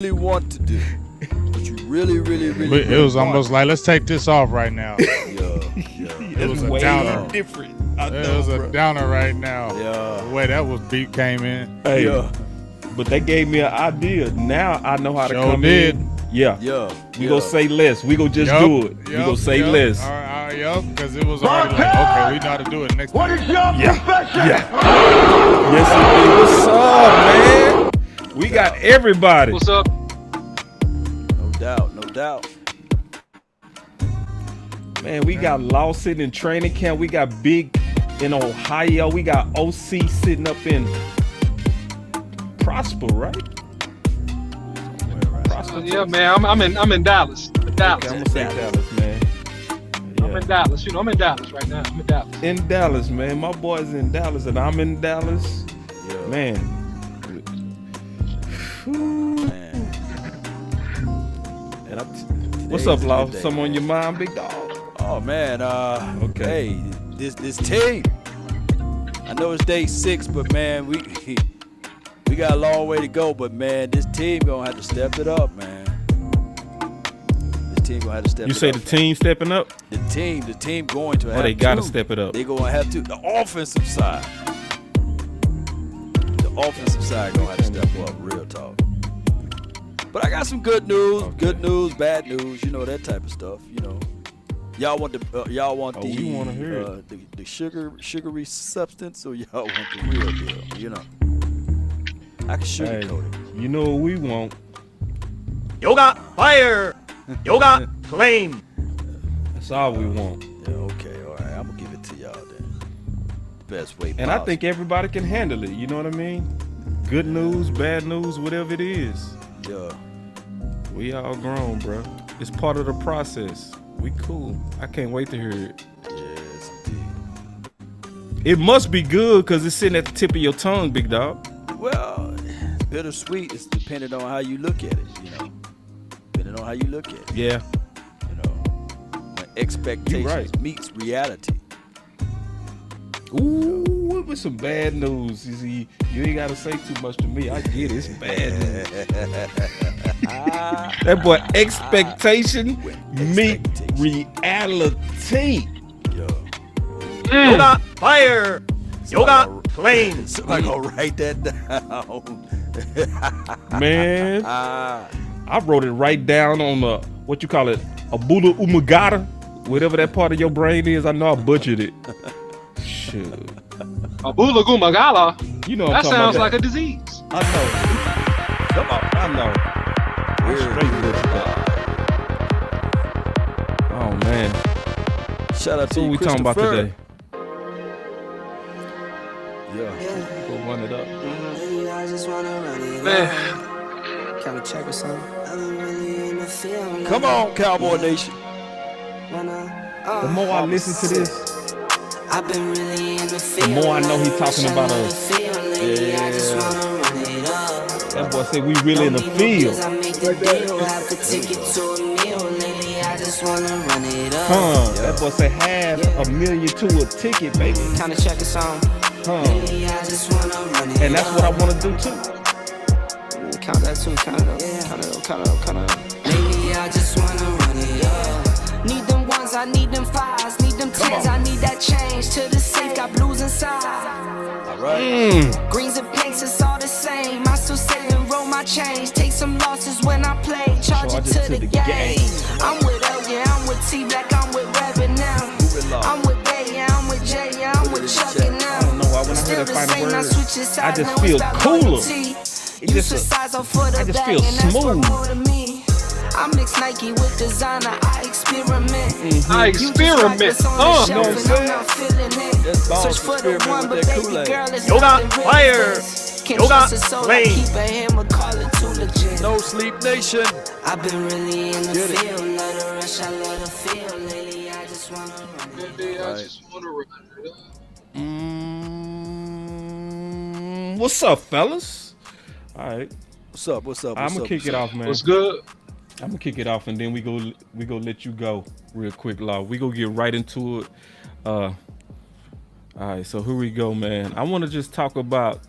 really want to do. What you really It was almost like, let's take this off right now. It was a downer. different. It was a downer right now. Yeah. The way that was beat came in. Hey, Yeah. but they gave me an idea. Now I know how to Sure come did. in. Yeah. Yeah. We gonna say less. We gonna just do it. We gonna say less. All right, yup, because it was already like, okay, we know how to do it next time. Yeah. Yes, indeed. What's up, man? We got everybody. What's up? No doubt. Man, we got Lawson in training camp. We got Big in Ohio. We got OC sitting up in Prosper, right? Prosper, Yeah, man. I'm in Dallas. Dallas. Okay, I'm gonna say Dallas, man. I'm in Dallas. You know, I'm in Dallas right now. I'm in Dallas. In Dallas, man. My boy's in Dallas, and I'm in Dallas. Yeah. Man. And What's up, Law? Something on your mind, big dog? Oh man, Okay. Hey, this team. I know it's day 6, but man, we got a long way to go. But man, this team gonna have to step it up, man. This team gonna have to step it up. You say the team stepping up? The team going to have Oh, they gotta to. step it up. They gonna have to. The offensive side. The offensive side gonna have to step up. Real talk. But I got some good news. Okay. Good news, bad news. You know that type of stuff. You know. Y'all want the we wanna hear the sugary substance, or y'all want the real deal? You know. I can Hey, sugarcoat it. you know what we want. Yoga fire, yoga flame. That's all we want. Yeah, okay, all right. I'm gonna give it to y'all then. The best way And I possible. think everybody can handle it. You know what I mean? Good news, bad news, whatever it is. Yeah. We all grown, bro. It's part of the process. We cool. I can't wait to hear it. Yes, indeed. It must be good because it's sitting at the tip of your tongue, big dog. Well, bittersweet. It's dependent on how you look at it. You know. Depending on how you look at it. Yeah. You know. When expectations right. meets reality. Ooh, with some bad news. You see, you ain't gotta say too much to me. I get it. It's bad news. That boy, expectation meet reality. Yeah. Yoga fire, yoga flame. Somebody gonna write that down. Man, I wrote it right down on the, what you call it, a Buddha Umagata, whatever that part of your brain is. I know I butchered it. Shoot. Abula Gumagala. You know what That I'm talking sounds about. like a disease. I know. Come on, I know. I straight butchered that. Oh, man. Shout out to So you, what we talking about Christopher. today? Yeah. We'll run it up. Man, Can we check or something? Come on, Cowboy Nation. The more I listen to this, I've been really in the the field. more I know he talking about us. That boy said we really in the field. I make the deal, have to take it to a meal. Lately, I just wanna run it up. That boy said $500,000 to a ticket, baby. Kinda check or something. Lately, I just wanna run it And that's what I want to do too. Count that too, count it up. Count it up. Lately, I just wanna run it up. Need them ones, I need them fives. Need them tens, I need that change. To the safe, got blues inside. All right. Greens and pinks, it's all the same. I still save and roll my change. Take some losses when I play. Charge it to the game. I'm with L, yeah, I'm with T Black, I'm with Rabbit now. I'm with Bay, yeah, I'm with J, yeah, I'm with Chuck and now. I don't know why when I hear that final word, I just feel cooler. It just, I just feel smooth. I mix Nike with designer, I experiment. I experiment. You know what I'm saying? That's boss Search for the experiment one, with but that baby Kool-Aid. girl is Yoga nothing really fire, this. Can't yoga trust a soul, I flame. keep a hammer, call it too legit. No Sleep Nation. I've been really in the Get it. field, love the rush, I love the feel. Lately, I just wanna run it. Maybe I just want to run it up. What's up, fellas? All right, What's up? I'm gonna kick it off, man. What's good? I'm gonna kick it off, and then we go let you go real quick, Law. We go get right into it. All right, so here we go, man. I want to just talk about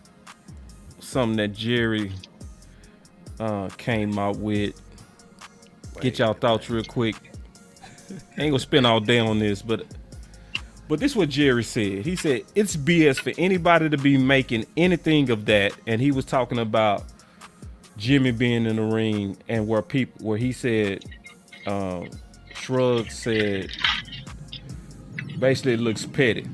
something that Jerry came out with. Get y'all thoughts real quick. Ain't gonna spend all day on this, but this is what Jerry said. He said it's BS for anybody to be making anything of that, and he was talking about Jimmy being in the ring and where he said, Shrug said, basically it looks petty,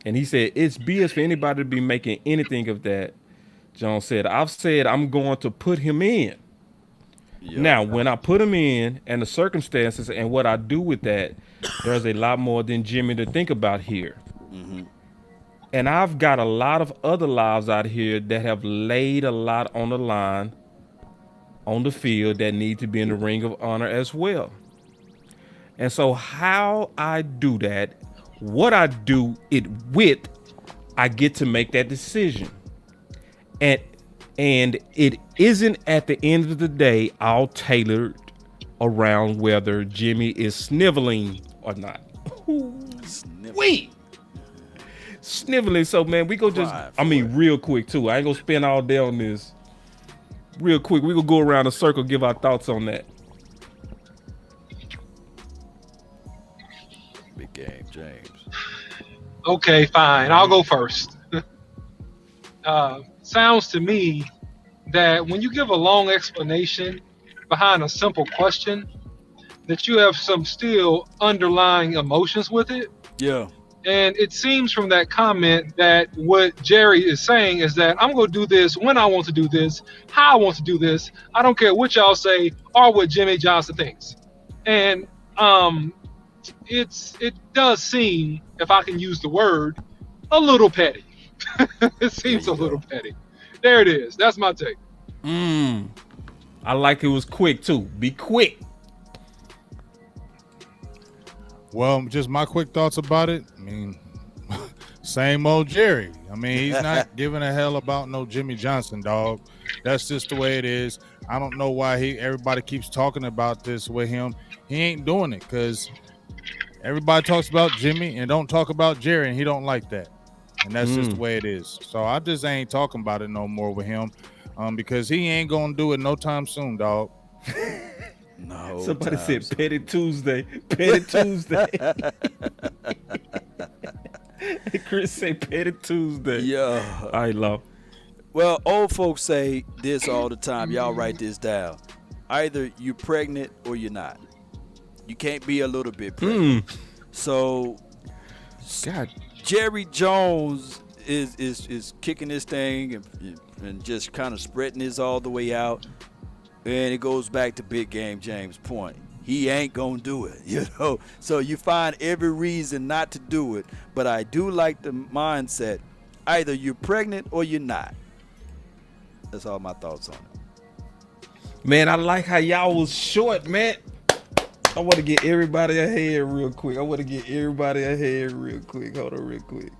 and he said it's BS for anybody to be making anything of that. John said, I've said I'm going to put him in. Yeah. Now, when I put him in and the circumstances and what I do with that, there's a lot more than Jimmy to think about here. Mm-hmm. And I've got a lot of other lives out here that have laid a lot on the line on the field that need to be in the ring of honor as well. And so how I do that, what I do it with, I get to make that decision. And it isn't at the end of the day all tailored around whether Jimmy is sniveling or not. Sniveling. So man, we go just, real quick too. I ain't gonna spend all day on this. Real quick, we gonna go around the circle, give our thoughts on that. Big game, James. Okay, fine. I'll go first. Sounds to me that when you give a long explanation behind a simple question, that you have some still underlying emotions with it. Yeah. And it seems from that comment that what Jerry is saying is that I'm going to do this when I want to do this, how I want to do this. I don't care what y'all say or what Jimmy Johnson thinks. And it does seem, if I can use the word, a little petty. It seems a little petty. There it is. That's my take. I like it was quick too. Be quick. Well, just my quick thoughts about it. I mean, same old Jerry. I mean, he's not giving a hell about no Jimmy Johnson, dog. That's just the way it is. I don't know why everybody keeps talking about this with him. He ain't doing it because everybody talks about Jimmy and don't talk about Jerry, and he don't like that. And that's just the way it is. So I just ain't talking about it no more with him because he ain't going to do it no time soon, dog. No. Somebody said Petty Tuesday. Petty Tuesday. Chris said Petty Tuesday. Yeah. I love. Well, old folks say this all the time. Y'all write this down. Either you're pregnant or you're not. You can't be a little bit pregnant. So, God. Jerry Jones is kicking this thing and just kind of spreading this all the way out. And it goes back to Big Game James' point. He ain't going to do it, you know. So you find every reason not to do it. But I do like the mindset. Either you're pregnant or you're not. That's all my thoughts on it. Man, I like how y'all was short, man. I want to get everybody ahead real quick. Hold on real quick.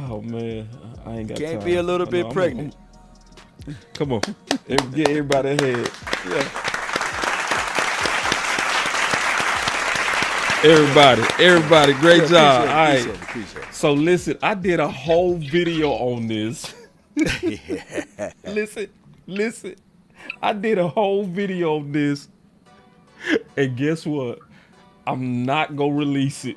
Oh, man. I ain't got time. Can't be a little bit pregnant. Come on. Get everybody ahead. Yeah. Everybody, great job. All right. Appreciate it. So listen, I did a whole video on this. Listen. I did a whole video on this. And guess what? I'm not going to release it.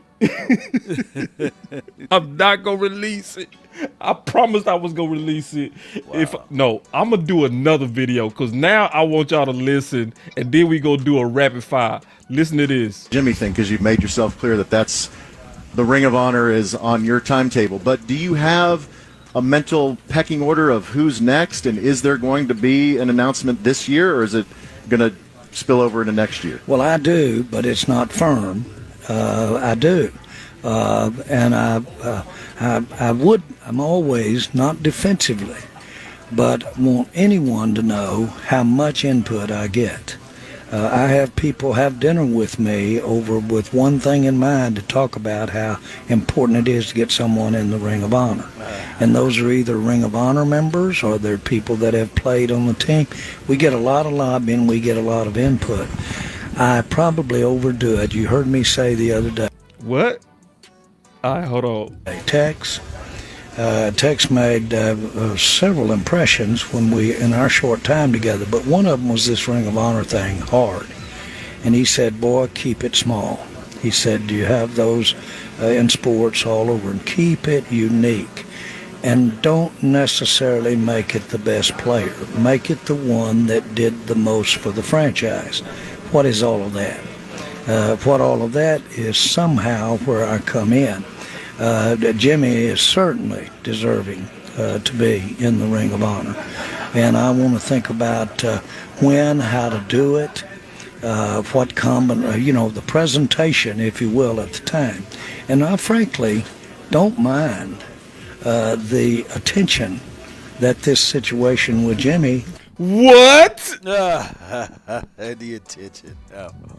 I promised I was going to release it. Wow. I'm going to do another video because now I want y'all to listen and then we go do a rapid fire. Listen to this. Jimmy thing, because you've made yourself clear that that's the Ring of Honor is on your timetable. But do you have a mental pecking order of who's next? And is there going to be an announcement this year or is it going to spill over into next year? Well, I do, but it's not firm. I do. And I'm always, not defensively, but want anyone to know how much input I get. I have people have dinner with me with one thing in mind to talk about how important it is to get someone in the Ring of Honor. And those are either Ring of Honor members or they're people that have played on the team. We get a lot of lobbying, we get a lot of input. I probably overdo it. You heard me say the other day. What? All right, hold on. Text. Tex made several impressions in our short time together, but one of them was this Ring of Honor thing, hard. And he said, boy, keep it small. He said, do you have those in sports all over? And keep it unique. And don't necessarily make it the best player. Make it the one that did the most for the franchise. What is all of that? What all of that is somehow where I come in. Jimmy is certainly deserving to be in the Ring of Honor. And I want to think about when, how to do it, what the presentation, if you will, at the time. And I frankly don't mind the attention that this situation with Jimmy. What? The attention.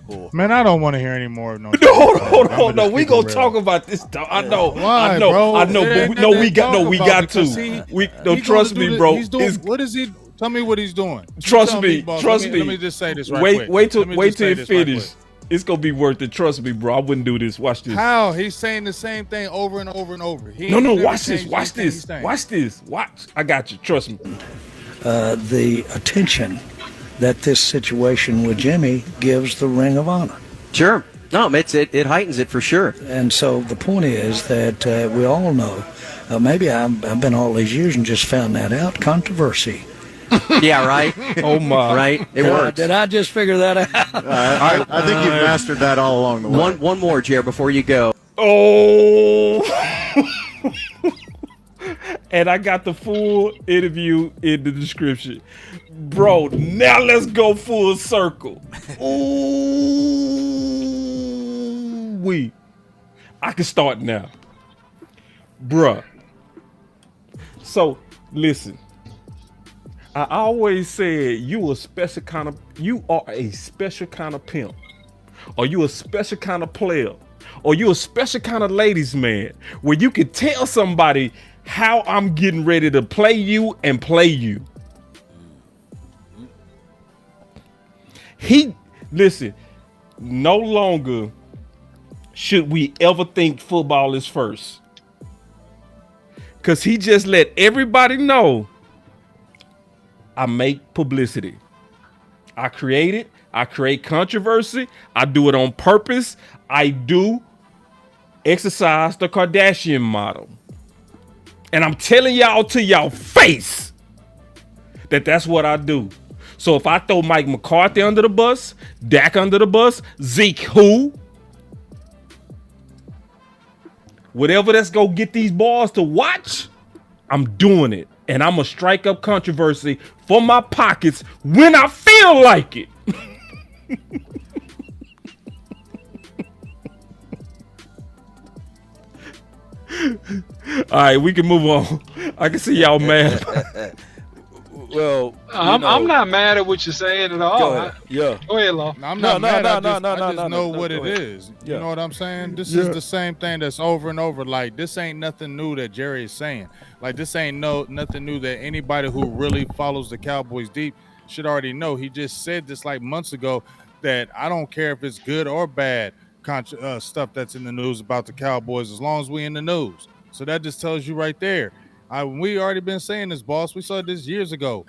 Oh. Man, I don't want to hear any more of no. Hold on. We gonna talk about this. I know, Why, bro? But we got to. Trust me, bro. What is he? Tell me what he's doing. Trust me. Let me just say this right quick. Wait till it finish. It's gonna be worth it. Trust me, bro. I wouldn't do this. Watch this. How? He's saying the same thing over and over and over. No. Watch this. Watch this. Watch. I got you. Trust me. The attention that this situation with Jimmy gives the Ring of Honor. Sure. No, it heightens it for sure. And so the point is that we all know, maybe I've been all these years and just found that out, controversy. Yeah, right? Oh, my. Right? It works. Did I just figure that out? I think you've mastered that all along the way. One more, Jer, before you go. Oh. And I got the full interview in the description. Bro, now let's go full circle. Ooh, I can start now. Bruh. So, listen. I always said you are a special kind of pimp. Or you a special kind of player. Or you a special kind of ladies man. Where you can tell somebody how I'm getting ready to play you and play you. Listen, no longer should we ever think football is first. Because he just let everybody know I make publicity. I create controversy. I do it on purpose. I do exercise the Kardashian model. And I'm telling y'all to y'all face that that's what I do. So if I throw Mike McCarthy under the bus, Dak under the bus, Zeke who? Whatever that's gonna get these balls to watch, I'm doing it. And I'm gonna strike up controversy for my pockets when I feel like it. All right, we can move on. I can see y'all mad. Well, I'm not mad at what you're saying at all. Go ahead. Go ahead, Law. I'm not mad. I just know no, what go it ahead. is. Yeah. You know what I'm saying? This is the same thing that's over and over. Like, this ain't nothing new that Jerry is saying. Like, this ain't nothing new that anybody who really follows the Cowboys deep should already know. He just said this like months ago that I don't care if it's good or bad stuff that's in the news about the Cowboys as long as we in the news. So that just tells you right there. We already been saying this, boss. We saw this years ago.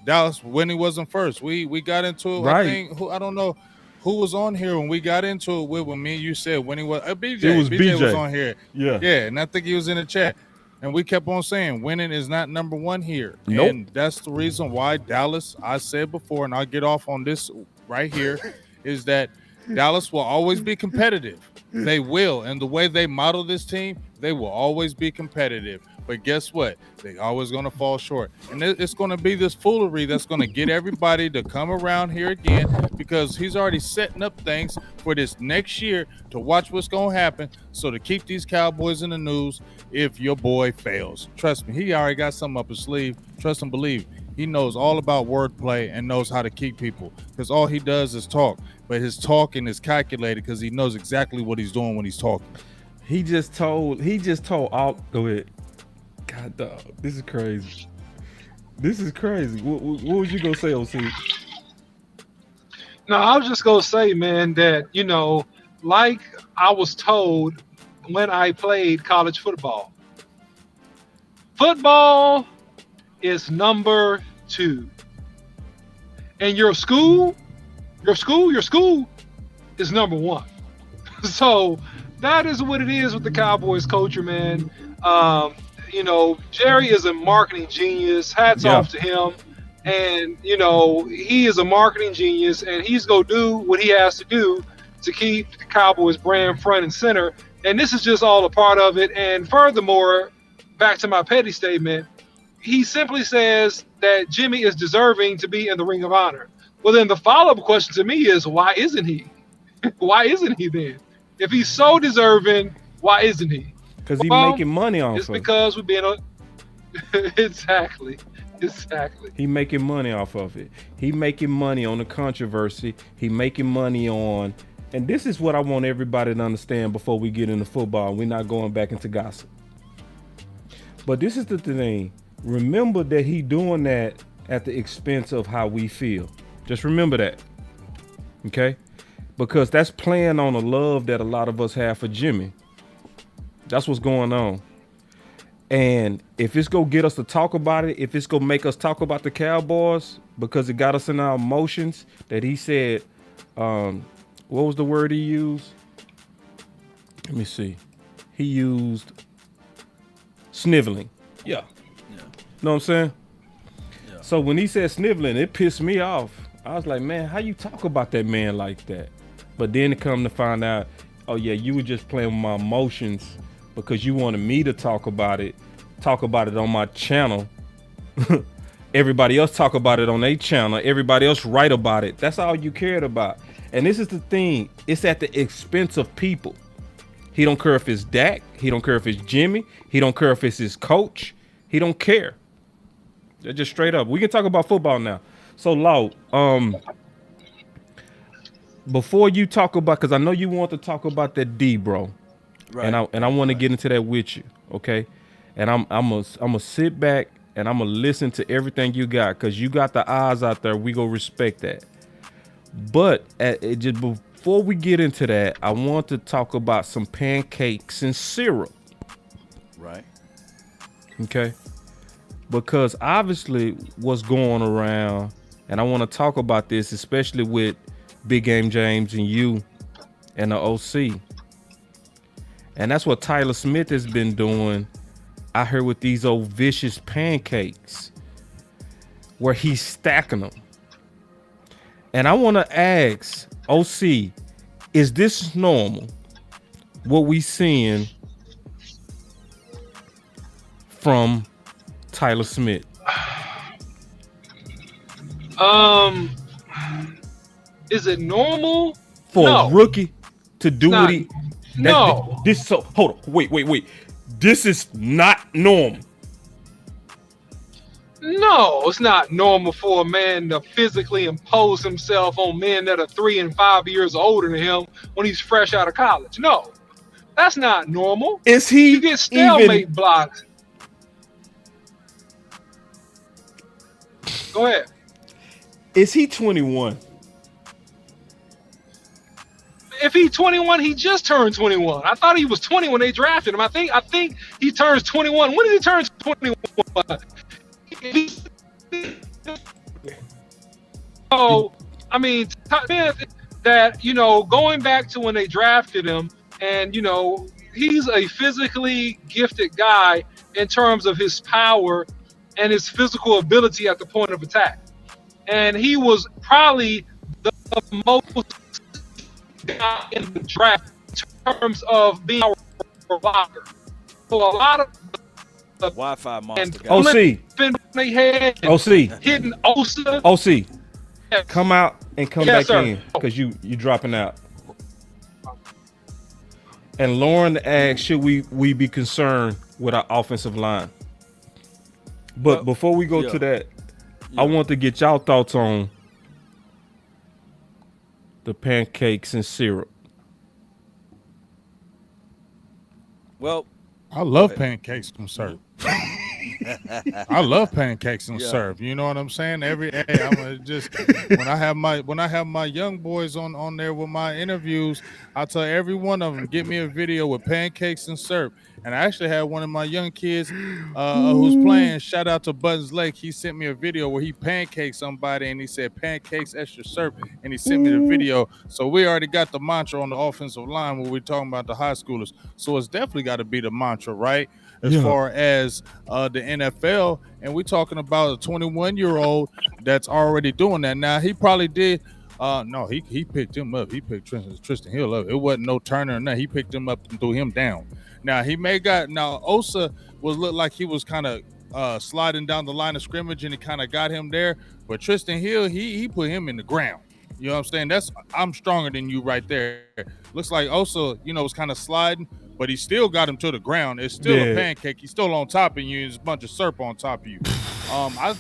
Dallas winning wasn't first. We got into it. Right. I don't know who was on here when we got into it with when me and you said winning was BJ. It was BJ was on here. Yeah. And I think he was in the chat. And we kept on saying winning is not number one here. Nope. And that's the reason why Dallas, I said before, and I'll get off on this right here, is that Dallas will always be competitive. They will. And the way they model this team, they will always be competitive. But guess what? They always going to fall short. And it's going to be this foolery that's going to get everybody to come around here again, because he's already setting up things for this next year to watch what's going to happen. So to keep these Cowboys in the news if your boy fails. Trust me, he already got something up his sleeve. Trust and believe. He knows all about wordplay and knows how to keep people, because all he does is talk. But his talking is calculated because he knows exactly what he's doing when he's talking. He just told all. Go ahead. God, dog, this is crazy. This is crazy. What was you gonna say, OC? No, I was just gonna say, man, that like I was told when I played college football, Football is number 2. And your school is number 1. So that is what it is with the Cowboys culture, man. Jerry is a marketing genius. Hats off to him. And, he is a marketing genius, and he's going to do what he has to do to keep the Cowboys brand front and center. And this is just all a part of it. And furthermore, back to my petty statement, he simply says that Jimmy is deserving to be in the Ring of Honor. Well, then the follow-up question to me is, why isn't he? Why isn't he then? If he's so deserving, why isn't he? Because he's making money off it's of it. Because we've been on... Exactly. He making money off of it. He making money on the controversy. He making money on... And this is what I want everybody to understand before we get into football. We're not going back into gossip. But this is the thing. Remember that he doing that at the expense of how we feel. Just remember that. Okay? Because that's playing on the love that a lot of us have for Jimmy. That's what's going on. And if it's going to get us to talk about it, if it's going to make us talk about the Cowboys, because it got us in our emotions, that he said, what was the word he used? Let me see. He used sniveling. Yeah. Know what I'm saying? Yeah. So when he said sniveling, it pissed me off. I was like, man, how you talk about that man like that? But then it come to find out, oh yeah, you were just playing with my emotions because you wanted me to talk about it on my channel. Everybody else talk about it on their channel. Everybody else write about it. That's all you cared about. And this is the thing. It's at the expense of people. He don't care if it's Dak. He don't care if it's Jimmy. He don't care if it's his coach. He don't care. They're just straight up. We can talk about football now. So, Law, before you talk about, because I know you want to talk about that D, bro. Right. And I want to get into that with you, okay? And I'm gonna sit back and I'm gonna listen to everything you got, because you got the eyes out there. We gonna respect that. But just before we get into that, I want to talk about some pancakes and syrup. Right. Okay. Because obviously what's going around, and I want to talk about this, especially with Big Game James and you and the OC. And that's what Tyler Smith has been doing out here with these old vicious pancakes, where he's stacking them. And I want to ask OC, is this normal, what we seeing from Tyler Smith? Is it normal for a rookie to do what he... No. Hold on. Wait. This is not normal. No, it's not normal for a man to physically impose himself on men that are 3 and 5 years older than him when he's fresh out of college. No, that's not normal. Is he You get stalemate blocks. Go ahead. Is he 21? If he's 21, he just turned 21. I thought he was 20 when they drafted him. I think he turns 21. When did he turn 21? So, I mean, that, going back to when they drafted him, and, he's a physically gifted guy in terms of his power and his physical ability at the point of attack. And he was probably the most guy in the draft in terms of being a blocker. So a lot of Wi-Fi monster guy. OC. OC. Hitting Osa. OC. Yes. Come out and come back in, because you dropping out. And Lauren asked, should we be concerned with our offensive line? But before we go to that, I want to get y'all thoughts on the pancakes and syrup. Well, I love pancakes and syrup. I love pancakes and syrup. You know what I'm saying? Every day, I'm just when I have my young boys on there with my interviews, I tell every one of them, get me a video with pancakes and syrup. And I actually had one of my young kids who's playing. Shout out to Buttons Lake. He sent me a video where he pancaked somebody, and he said pancakes extra syrup, and he sent me the video. So we already got the mantra on the offensive line when we're talking about the high schoolers. So it's definitely got to be the mantra, right? As far as the NFL, and we're talking about a 21-year-old that's already doing that. Now, he probably did. No, he picked him up. He picked Tristan Hill up. It wasn't no Turner or nothing. He picked him up and threw him down. Now, Osa looked like he was kind of sliding down the line of scrimmage, and he kind of got him there. But Tristan Hill, he put him in the ground. You know what I'm saying? I'm stronger than you right there. Looks like Osa, was kind of sliding, but he still got him to the ground. It's still a pancake. He's still on top of you. There's a bunch of syrup on top of you.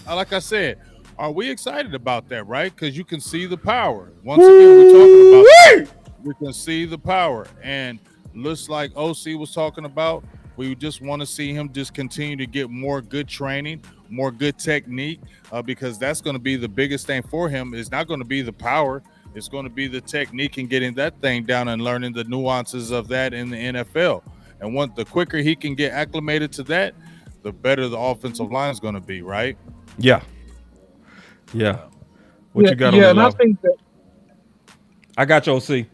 Like I said, are we excited about that, right? Because you can see the power. Once again, we're talking about that. We can see the power. And looks like OC was talking about, we just want to see him just continue to get more good training, more good technique, because that's going to be the biggest thing for him. It's not going to be the power. It's going to be the technique and getting that thing down and learning the nuances of that in the NFL. And the quicker he can get acclimated to that, the better the offensive line is going to be, right? Yeah. What you got on the and low? I think that I got you, OC.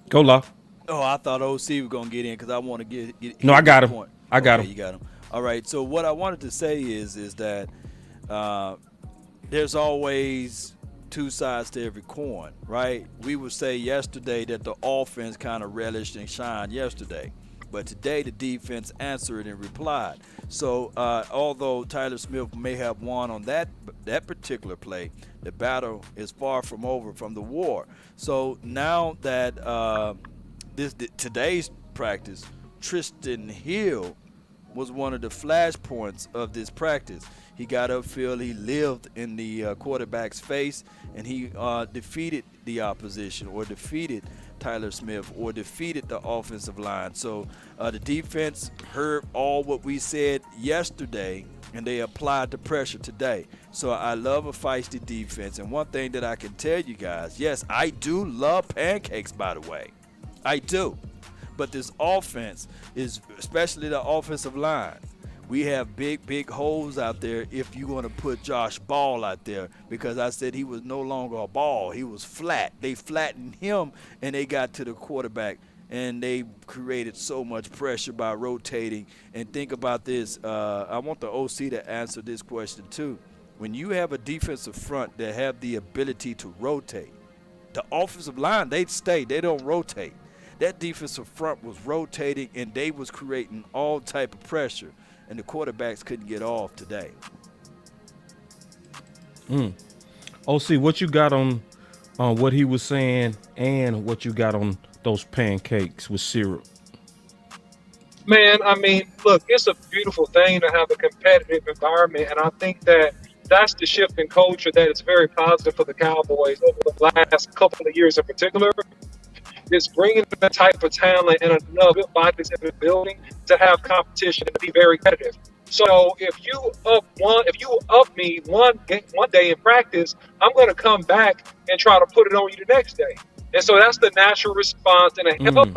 Go, Law. Oh, I thought OC was going to get in because I want to get No, I got him. point. I got him. You got him. All right. So what I wanted to say is that there's always two sides to every coin, right? We would say yesterday that the offense kind of relished and shined yesterday. But today the defense answered and replied. So although Tyler Smith may have won on that particular play, the battle is far from over from the war. So now that today's practice, Tristan Hill was one of the flashpoints of this practice. He got upfield, he lived in the quarterback's face, and he defeated the opposition or defeated Tyler Smith or defeated the offensive line. So the defense heard all what we said yesterday, and they applied the pressure today. So I love a feisty defense. And one thing that I can tell you guys, yes, I do love pancakes, by the way. I do. But this offense is, especially the offensive line, we have big holes out there if you're going to put Josh Ball out there, because I said he was no longer a ball. He was flat. They flattened him, and they got to the quarterback, and they created so much pressure by rotating. And think about this. I want the OC to answer this question too. When you have a defensive front that have the ability to rotate, the offensive line, they stay. They don't rotate. That defensive front was rotating, and they was creating all type of pressure, and the quarterbacks couldn't get off today. OC, what you got on what he was saying and what you got on those pancakes with syrup? Man, I mean, look, it's a beautiful thing to have a competitive environment, and I think that that's the shift in culture that is very positive for the Cowboys over the last couple of years in particular. Is bringing that type of talent and enough good bodies in the building to have competition and be very competitive. So if you up me one day in practice, I'm going to come back and try to put it on you the next day. And so that's the natural response and a healthy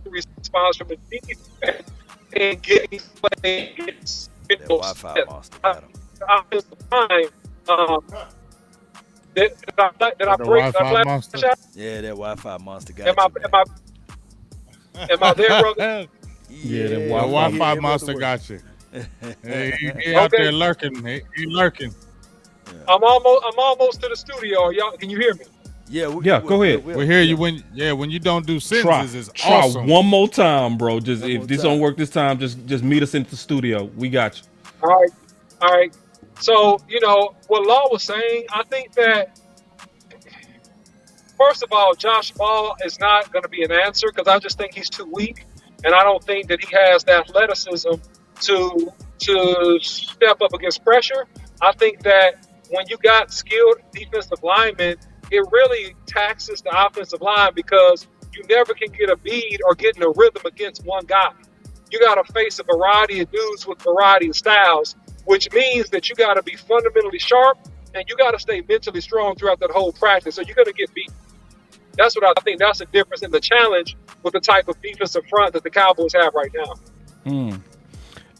response from the defense and getting plays. That Wi-Fi monster got him. Did I break? Yeah, that Wi-Fi monster got Am I there, brother? Yeah, the Wi-Fi monster got you. He out there lurking. He lurking. Yeah. I'm almost to the studio. Y'all, can you hear me? Yeah, go ahead. We hear you when you don't do sentences. It's try awesome. One more time, bro. If this don't work this time, just meet us in the studio. We got you. All right. So, what Law was saying, I think that, first of all, Josh Ball is not going to be an answer because I just think he's too weak. And I don't think that he has the athleticism to step up against pressure. I think that when you got skilled defensive linemen, it really taxes the offensive line because you never can get a bead or get in a rhythm against one guy. You got to face a variety of dudes with a variety of styles, which means that you got to be fundamentally sharp and you got to stay mentally strong throughout that whole practice. So you're going to get beat. That's what I think. That's the difference in the challenge with the type of defensive front that the Cowboys have right now.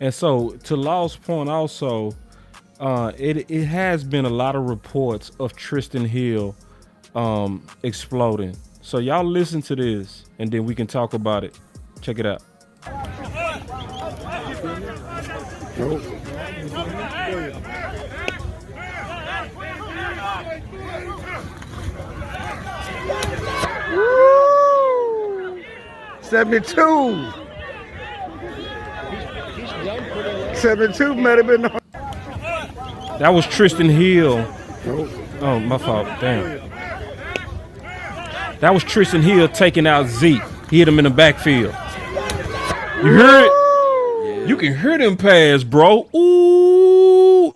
And so, to Law's point, also, it has been a lot of reports of Tristan Hill exploding. So y'all listen to this, and then we can talk about it. Check it out. Nope. 72. 72 might have been. That was Tristan Hill. Oh, my fault. Damn. That was Tristan Hill taking out Zeke. He hit him in the backfield. You hear it? Yeah. You can hear them pass, bro. Ooh.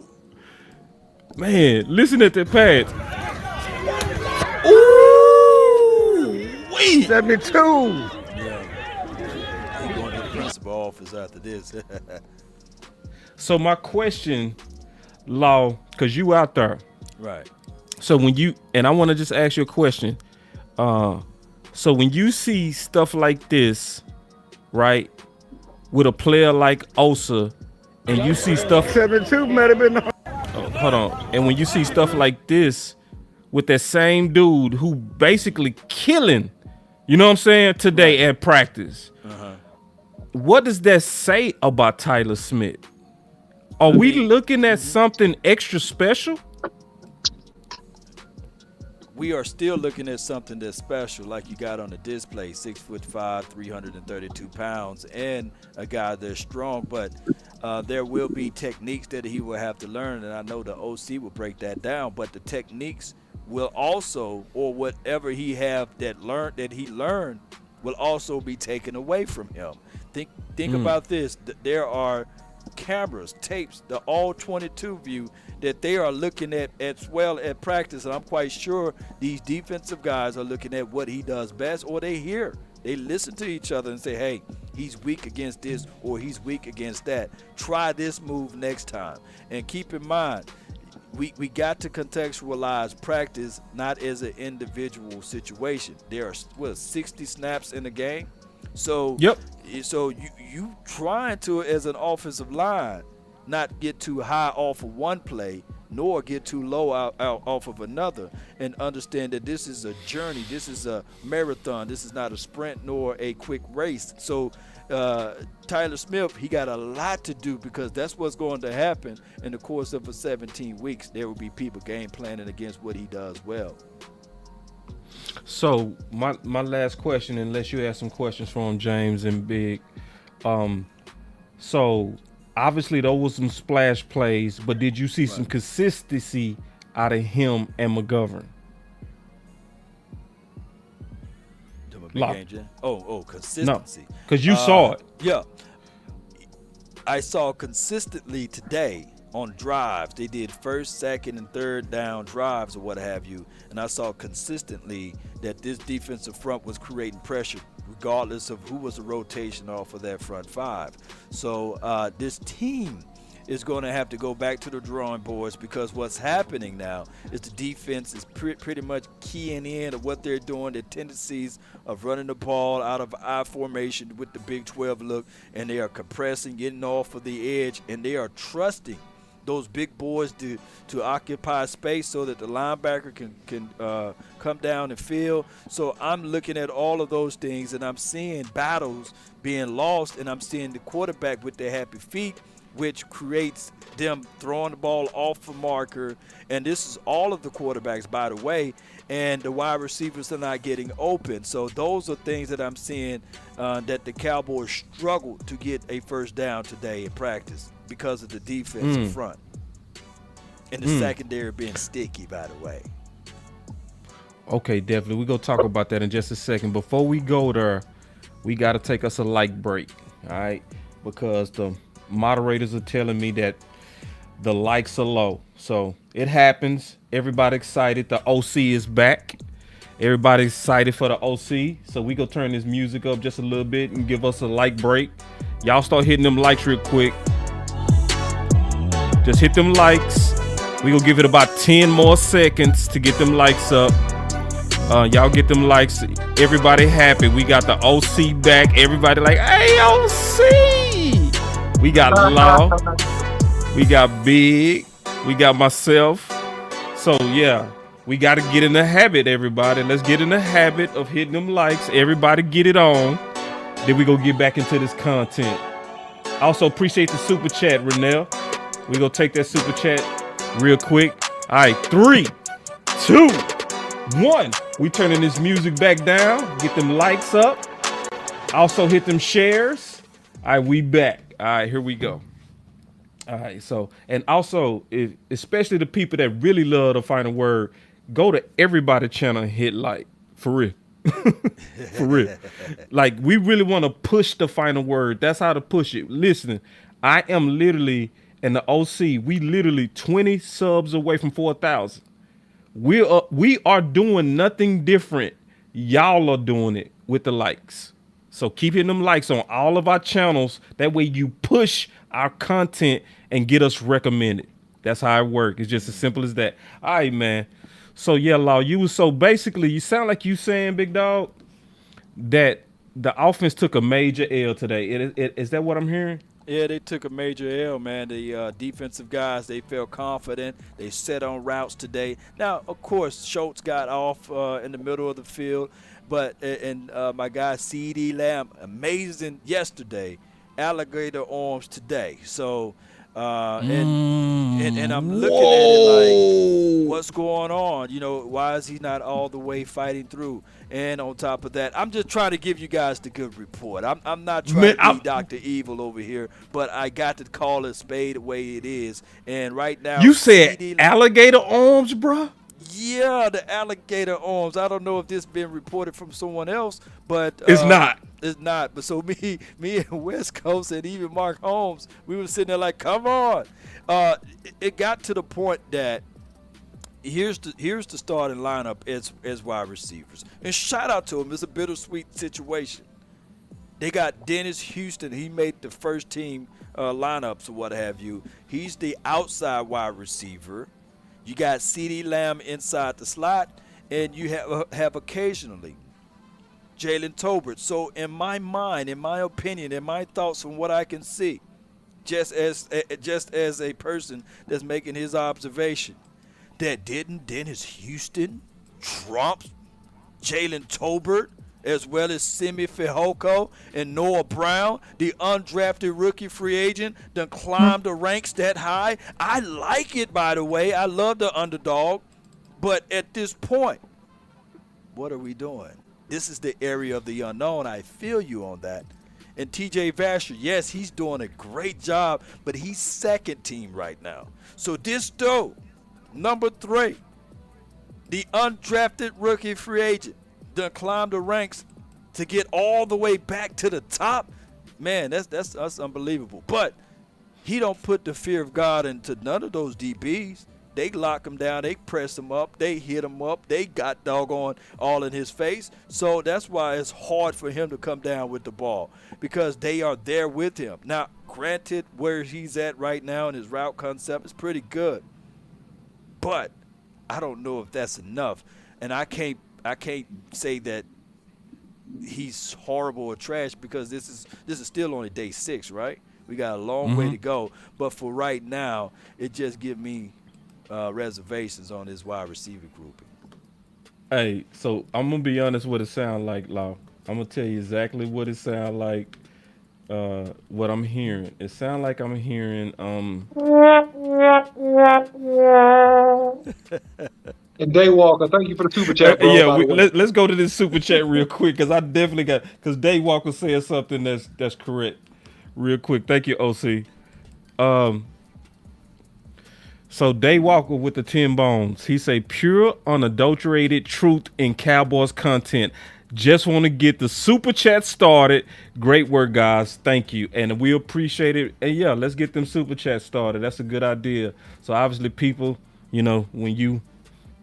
Man, listen at that pass. Ooh. Wait. 72. Yeah. He's going to the principal office after this. So my question, Law, because you out there. Right. So when you, and I want to just ask you a question. So when you see stuff like this, right, with a player like Osa, and you see stuff 72 might have been. Hold on. And when you see stuff like this with that same dude who basically killing, you know what I'm saying, today at practice, what does that say about Tyler Smith? Are we looking at something extra special? We are still looking at something that's special, like you got on the display, 6'5", 332 pounds, and a guy that's strong. But there will be techniques that he will have to learn, and I know the OC will break that down. But the techniques will also, or whatever he have that he learned, will also be taken away from him. Think about this. There are cameras, tapes, the all 22 view that they are looking at as well at practice, and I'm quite sure these defensive guys are looking at what he does best, or they listen to each other and say, hey, he's weak against this or he's weak against that. Try this move next time. And keep in mind, we got to contextualize practice not as an individual situation. There are 60 snaps in the game. So So you trying to, as an offensive line, not get too high off of one play, nor get too low out off of another, and understand that this is a journey, this is a marathon, this is not a sprint nor a quick race. So Tyler Smith, he got a lot to do, because that's what's going to happen in the course of 17 weeks. There will be people game planning against what he does well. So my last question, unless you have some questions for him, James and Big. So obviously those were some splash plays, but did you see some consistency out of him and McGovern? Consistency. No, because you saw it. Yeah. I saw consistently today on drives. They did first, second, and third down drives or what have you. And I saw consistently that this defensive front was creating pressure regardless of who was the rotation off of that front five. So this team is going to have to go back to the drawing boards, because what's happening now is the defense is pretty much keying in of what they're doing, their tendencies of running the ball out of I formation with the Big 12 look, and they are compressing, getting off of the edge, and they are trusting those big boys to occupy space so that the linebacker can come down and fill. So I'm looking at all of those things, and I'm seeing battles being lost, and I'm seeing the quarterback with their happy feet, which creates them throwing the ball off the marker. And this is all of the quarterbacks, by the way, and the wide receivers are not getting open. So those are things that I'm seeing that the Cowboys struggled to get a first down today in practice because of the defensive front. And the secondary being sticky, by the way. Okay, definitely. We're going to talk about that in just a second. Before we go there, we got to take us a light break, all right? Because the moderators are telling me that the likes are low. So it happens. Everybody excited. The OC is back. Everybody excited for the OC. So we gonna turn this music up just a little bit and give us a light break. Y'all start hitting them likes real quick. Just hit them likes. We gonna give it about 10 more seconds to get them likes up. Y'all get them likes. Everybody happy. We got the OC back. Everybody like, hey, OC. We got Law. We got Big. We got myself. So, yeah, we got to get in the habit, everybody. Let's get in the habit of hitting them likes. Everybody get it on. Then we go get back into this content. Also, appreciate the super chat, Renell. We gonna take that super chat real quick. All right, 3, 2, 1. We turning this music back down. Get them likes up. Also hit them shares. All right, we back. All right, here we go. All right, so, and also, especially the people that really love the final word, go to everybody channel and hit like, for real. For real. Like, we really want to push the final word. That's how to push it. Listen, I am literally, and the OC, we literally 20 subs away from 4,000. We are doing nothing different. Y'all are doing it with the likes. So keep hitting them likes on all of our channels. That way you push our content and get us recommended. That's how it works. It's just as simple as that. All right, man. So yeah, Law, you sound like you saying, big dog, that the offense took a major L today. Is that what I'm hearing? Yeah, they took a major L, man. The defensive guys, they felt confident. They set on routes today. Now, of course, Schultz got off in the middle of the field, but my guy CeeDee Lamb, amazing yesterday, alligator arms today. So, and I'm looking at it like, what's going on? You know, why is he not all the way fighting through? And on top of that, I'm just trying to give you guys the good report. I'm not trying to be Dr. Evil over here, but I got to call it spade the way it is. And right now, you said alligator arms, bro? Yeah, the alligator arms. I don't know if this been reported from someone else, but it's not. It's not. But so me and West Coast and even Mark Holmes, we were sitting there like, come on. It got to the point that here's the starting lineup as wide receivers. And shout out to them. It's a bittersweet situation. They got Dennis Houston. He made the first team lineups or what have you. He's the outside wide receiver. You got CeeDee Lamb inside the slot, and you have occasionally Jalen Tolbert. So in my mind, in my opinion, in my thoughts from what I can see, just as a person that's making his observation, that didn't Dennis Houston trump Jalen Tolbert as well as Simi Fehoko and Noah Brown, the undrafted rookie free agent, done climbed the ranks that high? I like it, by the way. I love the underdog. But at this point, what are we doing? This is the area of the unknown. I feel you on that. And TJ Vasher, yes, he's doing a great job, but he's second team right now. So this dude, number 3, the undrafted rookie free agent, done climbed the ranks to get all the way back to the top. Man, that's unbelievable. But he don't put the fear of God into none of those DBs. They lock him down. They press him up. They hit him up. They got doggone all in his face. So that's why it's hard for him to come down with the ball, because they are there with him. Now, granted, where he's at right now in his route concept is pretty good, but I don't know if that's enough. And I can't say that he's horrible or trash, because this is still only day 6, right? We got a long way to go. But for right now, it just gives me reservations on this wide receiver grouping. Hey, so I'm gonna be honest what it sound like, Law. I'm gonna tell you exactly what it sound like. What I'm hearing. It sound like I'm hearing And Daywalker, thank you for the super chat, bro. yeah, let's go to this super chat real quick, because I definitely got, because Daywalker said something that's correct. Real quick, thank you, OC. So Daywalker with the 10 bones, he say pure unadulterated truth in Cowboys content. Just want to get the super chat started. Great work, guys. Thank you, and we appreciate it. And yeah, let's get them super chats started. That's a good idea. So obviously, people, you know, when you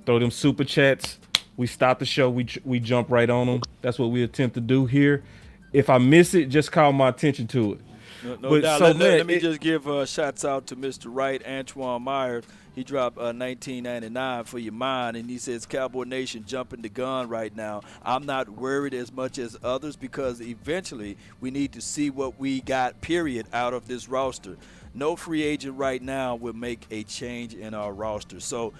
throw them super chats, we stop the show. We jump right on them. That's what we attempt to do here. If I miss it, just call my attention to it. No But doubt. so, man, Let me just give shouts out to Mr. Wright, Antoine Myers. He dropped 1999 for your mind, and he says Cowboy Nation jumping the gun right now. I'm not worried as much as others because eventually we need to see what we got, period, out of this roster. No free agent right now will make a change in our roster. So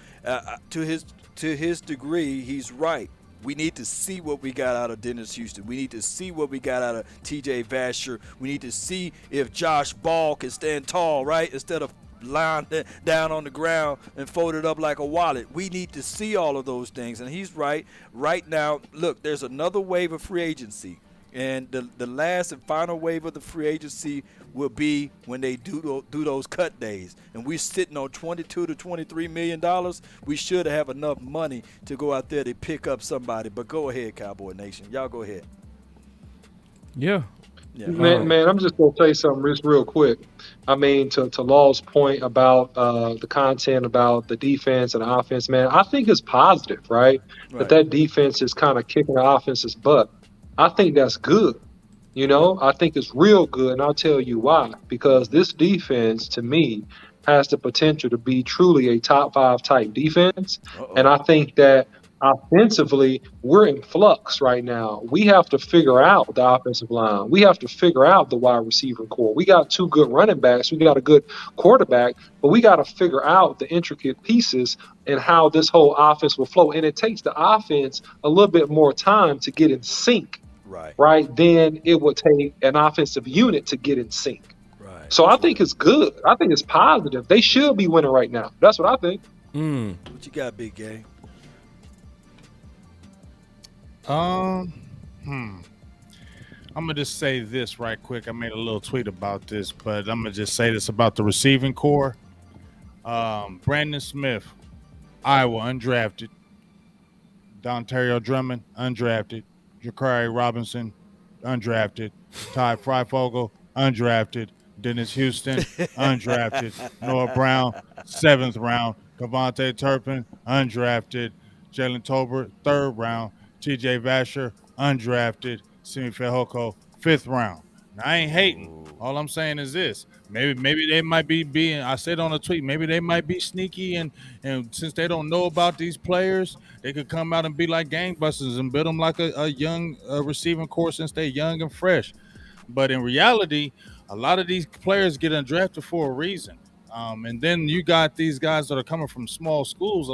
to his degree, he's right. We need to see what we got out of Dennis Houston. We need to see what we got out of T.J. Vasher. We need to see if Josh Ball can stand tall, right, instead of lying down on the ground and folded up like a wallet. We need to see all of those things, and he's right. Right now, look, there's another wave of free agency, and the last and final wave of the free agency will be when they do those cut days. And we're sitting on $22 to $23 million. We should have enough money to go out there to pick up somebody. But go ahead, Cowboy Nation. Y'all go ahead. Yeah. Man, I'm just gonna say something real quick. I mean, to Law's point about the content about the defense and the offense, man, I think it's positive, right? That defense is kind of kicking the offense's butt. I think that's good. You know, I think it's real good, and I'll tell you why. Because this defense, to me, has the potential to be truly a top 5 type defense. And I think that offensively, we're in flux right now. We have to figure out the offensive line. We have to figure out the wide receiver core. We got 2 good running backs. We got a good quarterback, but we got to figure out the intricate pieces and how this whole offense will flow. And it takes the offense a little bit more time to get in sync, right? Then it would take an offensive unit to get in sync. Right. So I think it's good. I think it's positive. They should be winning right now. That's what I think. What you got, Big Game? I'm gonna just say this right quick. I made a little tweet about this, but I'm gonna just say this about the receiving core. Brandon Smith, Iowa, undrafted. Dontario Drummond, undrafted. Jakari Robinson, undrafted. Ty Freifogel, undrafted. Dennis Houston, undrafted. Noah Brown, 7th round. Kavontae Turpin, undrafted. Jalen Tolbert, 3rd round. T.J. Vasher, undrafted. Simi Fehoko, 5th round. Now, I ain't hating. All I'm saying is this. Maybe they might be being, I said on a tweet, maybe they might be sneaky, and since they don't know about these players, they could come out and be like gangbusters and build them like a young receiving core since they're young and fresh. But in reality, a lot of these players get undrafted for a reason. And then you got these guys that are coming from small schools.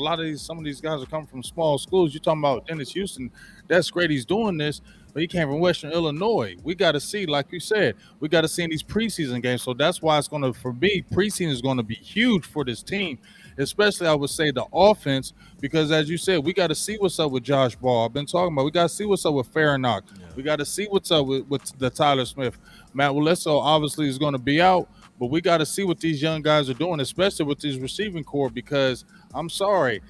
Some of these guys are coming from small schools. You're talking about Dennis Houston. That's great. He's doing this, but he came from Western Illinois. We got to see, like you said, we got to see in these preseason games. So that's why it's going to, for me, preseason is going to be huge for this team, especially I would say the offense, because as you said, we got to see what's up with Josh Ball. I've been talking about, we got to see what's up with Farrakhan. We got to see what's up with the Tyler Smith. Matt Walesso obviously is going to be out. But we got to see what these young guys are doing, especially with these receiving core, because I'm sorry,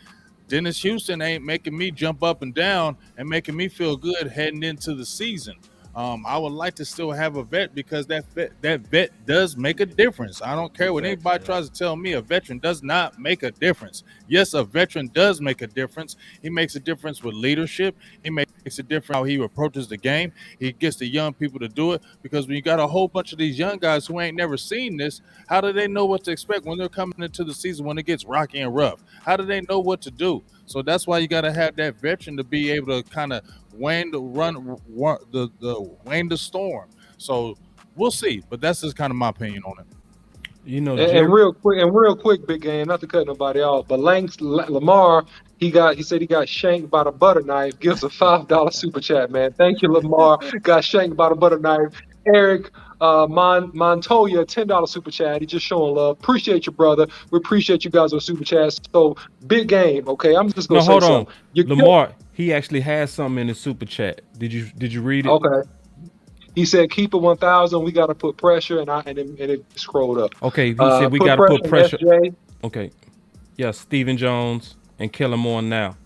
Dennis Houston ain't making me jump up and down and making me feel good heading into the season. I would like to still have a vet because that vet does make a difference. I don't care what anybody tries to tell me. A veteran does not make a difference. Yes, a veteran does make a difference. He makes a difference with leadership. He makes a difference how he approaches the game. He gets the young people to do it, because when you got a whole bunch of these young guys who ain't never seen this, how do they know what to expect when they're coming into the season when it gets rocky and rough? How do they know what to do? So that's why you got to have that veteran to be able to kind of wane the storm. So we'll see, but that's just kind of my opinion on it. You know, and real quick, Big Game, not to cut nobody off, but Lamar, he said he got shanked by the butter knife. Gives a $5 super chat, man. Thank you, Lamar. Got shanked by the butter knife. Eric Montoya, $10 super chat. He just showing love. Appreciate you, brother. We appreciate you guys on super chats. So Big Game, okay. I'm just gonna say hold something. on. Lamar, he actually has something in the super chat. Did you read it? Okay. He said, "Keep it 1,000. We got to put pressure," and it scrolled up. Okay, he said we got to put pressure. SJ. Okay, yeah, Stephen Jones and Kellen Moore now.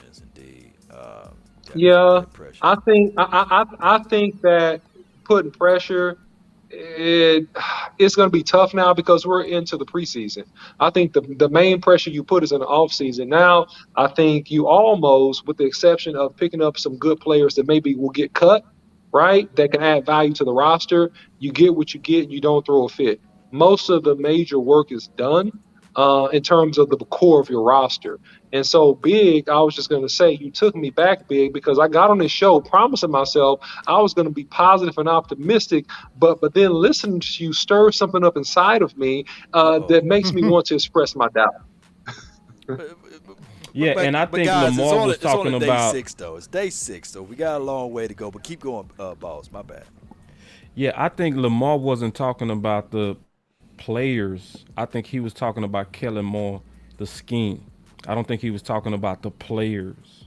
Yes, indeed. Yeah, I think that putting pressure, it's going to be tough now because we're into the preseason. I think the main pressure you put is in the offseason. Now, I think you almost, with the exception of picking up some good players that maybe will get cut, right, that can add value to the roster, you get what you get. You don't throw a fit. Most of the major work is done in terms of the core of your roster. And so, Big, I was just going to say, you took me back, Big, because I got on this show promising myself I was going to be positive and optimistic, but then listening to you stir something up inside of me that makes me want to express my doubt. Yeah, and I think guys, Lamar was it's only talking day about 6 though. It's day 6, so we got a long way to go. But keep going, boss. My bad. Yeah, I think Lamar wasn't talking about the players. I think he was talking about Kellen Moore, the scheme. I don't think he was talking about the players.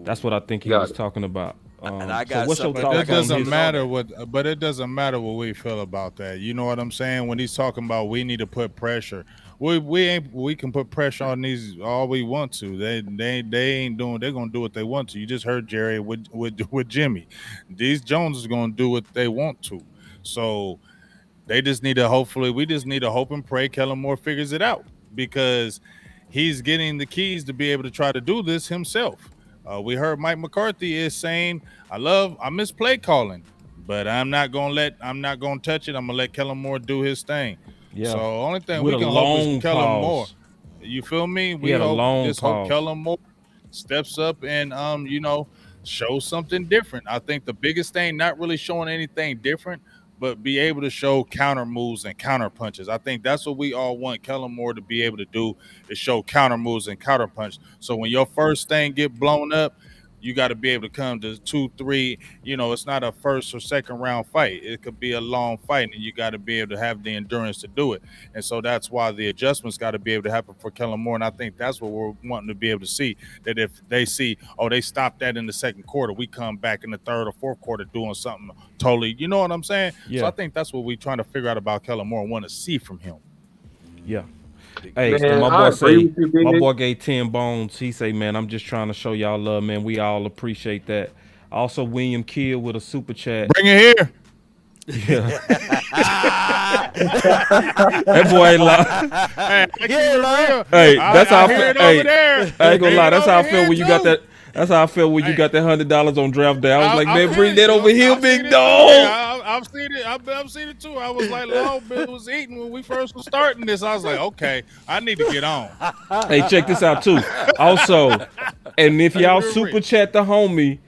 That's what I think he was talking about. And I got so what's your something. thoughts It doesn't on matter but it doesn't matter what we feel about that. You know what I'm saying? When he's talking about we need to put pressure, we can put pressure on these all we want to. They ain't doing. They're gonna do what they want to. You just heard Jerry with Jimmy. These Jones is gonna do what they want to. So they just need to we just need to hope and pray Kellen Moore figures it out, because he's getting the keys to be able to try to do this himself. We heard Mike McCarthy is saying, I miss play calling, but I'm not gonna touch it. I'm gonna let Kellen Moore do his thing. Yeah. So only thing With we can a hope is long Kellen pause. Moore. You feel me? He had a long hope pause. Kellen Moore steps up and show something different. I think the biggest thing, not really showing anything different, but be able to show counter moves and counter punches. I think that's what we all want Kellen Moore to be able to do, is show counter moves and counter punch. So when your first thing get blown up, you got to be able to come to 2, 3. It's not a first or second round fight. It could be a long fight, and you got to be able to have the endurance to do it. And so that's why the adjustments got to be able to happen for Kellen Moore. And I think that's what we're wanting to be able to see, that if they see, they stopped that in the second quarter, we come back in the third or fourth quarter doing something totally, you know what I'm saying? Yeah. So I think that's what we're trying to figure out about Kellen Moore and want to see from him. Yeah. Hey, Man, and I my boy agree with you, my Big. boy gave 10 bones. He say, man, I'm just trying to show y'all love, man. We all appreciate that. Also, William Kidd with a super chat. Bring it here. Yeah. That boy ain't lying. Hey, that's how I feel. Hey, I ain't gonna lie. That's how I feel when you got that. That's how I felt when you got that $100 on draft day. I was like, man, bring that over here, big dog. Yeah, I've seen it. I've seen it too. I was like, Long Bill was eating when we first was starting this. I was like, okay, I need to get on. Hey, check this out too. Also, and if y'all super chat the homie,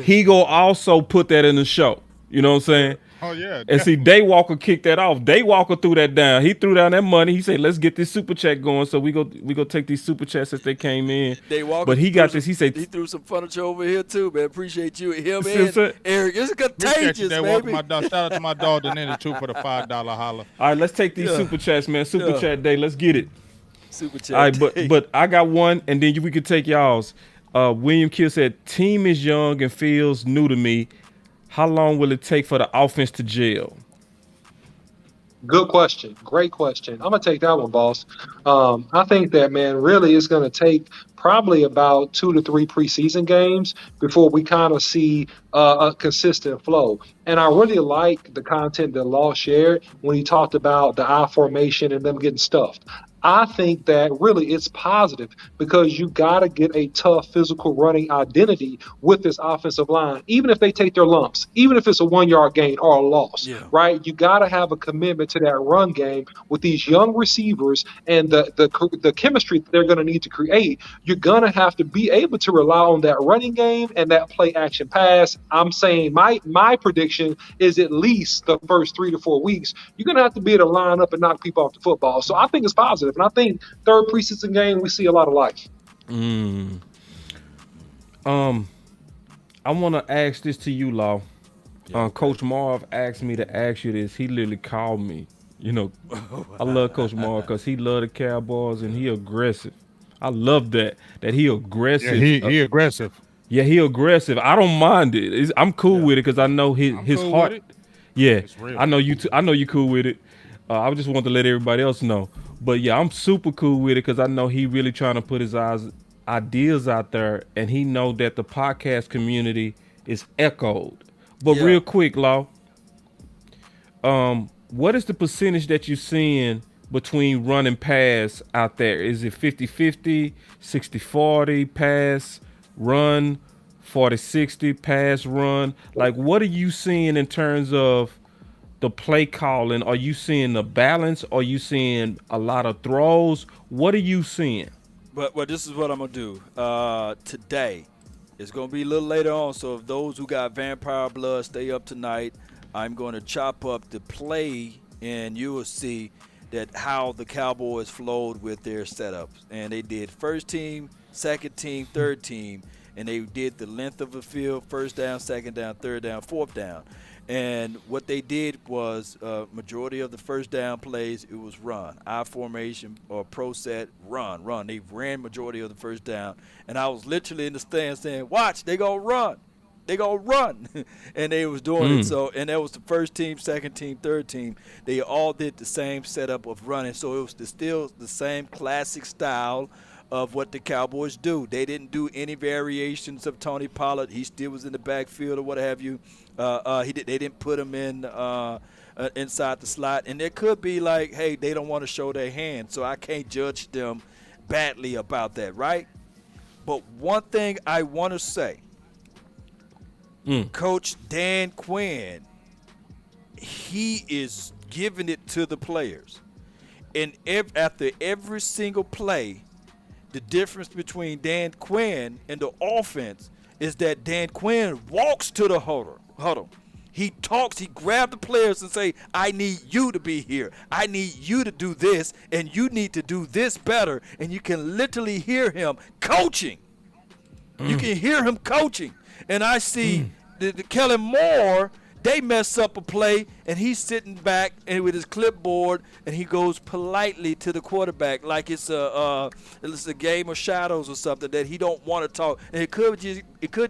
he go also put that in the show. You know what I'm saying? Oh yeah. And see, Daywalker kicked that off. Daywalker threw that down. He threw down that money. He said, "Let's get this super chat going." So we go take these super chats as they came in. But he got this. He said he threw some furniture over here too, man. Appreciate you, him See and what I'm saying? Eric. It's contagious, baby. Shout out to my dog Danita too for the $5 holla. All right, let's take these super chats, man. Super chat day. Let's get it. Super chat. All right, but I got one, and then we could take y'all's. William Kill said, "Team is young and feels new to me. How long will it take for the offense to gel?" Good question. Great question. I'm going to take that one, boss. I think that, man, really it's going to take probably about 2 to 3 preseason games before we kind of see a consistent flow. And I really like the content that Law shared when he talked about the I formation and them getting stuffed. I think that really it's positive because you got to get a tough physical running identity with this offensive line, even if they take their lumps, even if it's a 1-yard gain or a loss, right? You got to have a commitment to that run game with these young receivers and the chemistry that they're going to need to create. You're going to have to be able to rely on that running game and that play action pass. I'm saying my prediction is at least the first 3 to 4 weeks, you're going to have to be able to line up and knock people off the football. So I think it's positive. And I think third preseason game, we see a lot of life. I want to ask this to you, Law. Coach Marv asked me to ask you this. He literally called me. You know, I love Coach Marv because he love the Cowboys and he aggressive. I love that he aggressive. Yeah, he aggressive. Yeah, he aggressive. I don't mind it. I'm cool with it because I know his cool heart. with it. Yeah, It's real. I know you. I know you cool with it. I just want to let everybody else know. But yeah, I'm super cool with it because I know he really trying to put his ideas out there, and he know that the podcast community is echoed. But real quick, Law, what is the percentage that you're seeing between run and pass out there? Is it 50-50, 60-40, pass, run, 40-60 pass run. Like, what are you seeing in terms of the play calling? Are you seeing the balance? Are you seeing a lot of throws? What are you seeing? But this is what I'm gonna do today. It's gonna be a little later on. So if those who got vampire blood stay up tonight, I'm going to chop up the play, and you will see that how the Cowboys flowed with their setups. And they did first team, second team, third team, and they did the length of the field: first down, second down, third down, fourth down. And what they did was majority of the first down plays, it was run, I formation or pro set, run. They ran majority of the first down. And I was literally in the stand saying, watch, they gonna run. They gonna run. And they was doing it. So, and that was the first team, second team, third team. They all did the same setup of running. So it was still the same classic style of what the Cowboys do. They didn't do any variations of Tony Pollard. He still was in the backfield or what have you. They didn't put him in inside the slot. And it could be like, hey, they don't want to show their hand, so I can't judge them badly about that, right? But one thing I want to say, Coach Dan Quinn, he is giving it to the players. And after every single play, the difference between Dan Quinn and the offense is that Dan Quinn walks to the huddle. He talks, he grabs the players and say, I need you to be here. I need you to do this, and you need to do this better. And you can literally hear him coaching. You can hear him coaching. And I see the Kellen Moore, they mess up a play, and he's sitting back and with his clipboard, and he goes politely to the quarterback like it's a game of shadows or something that he don't want to talk. And it could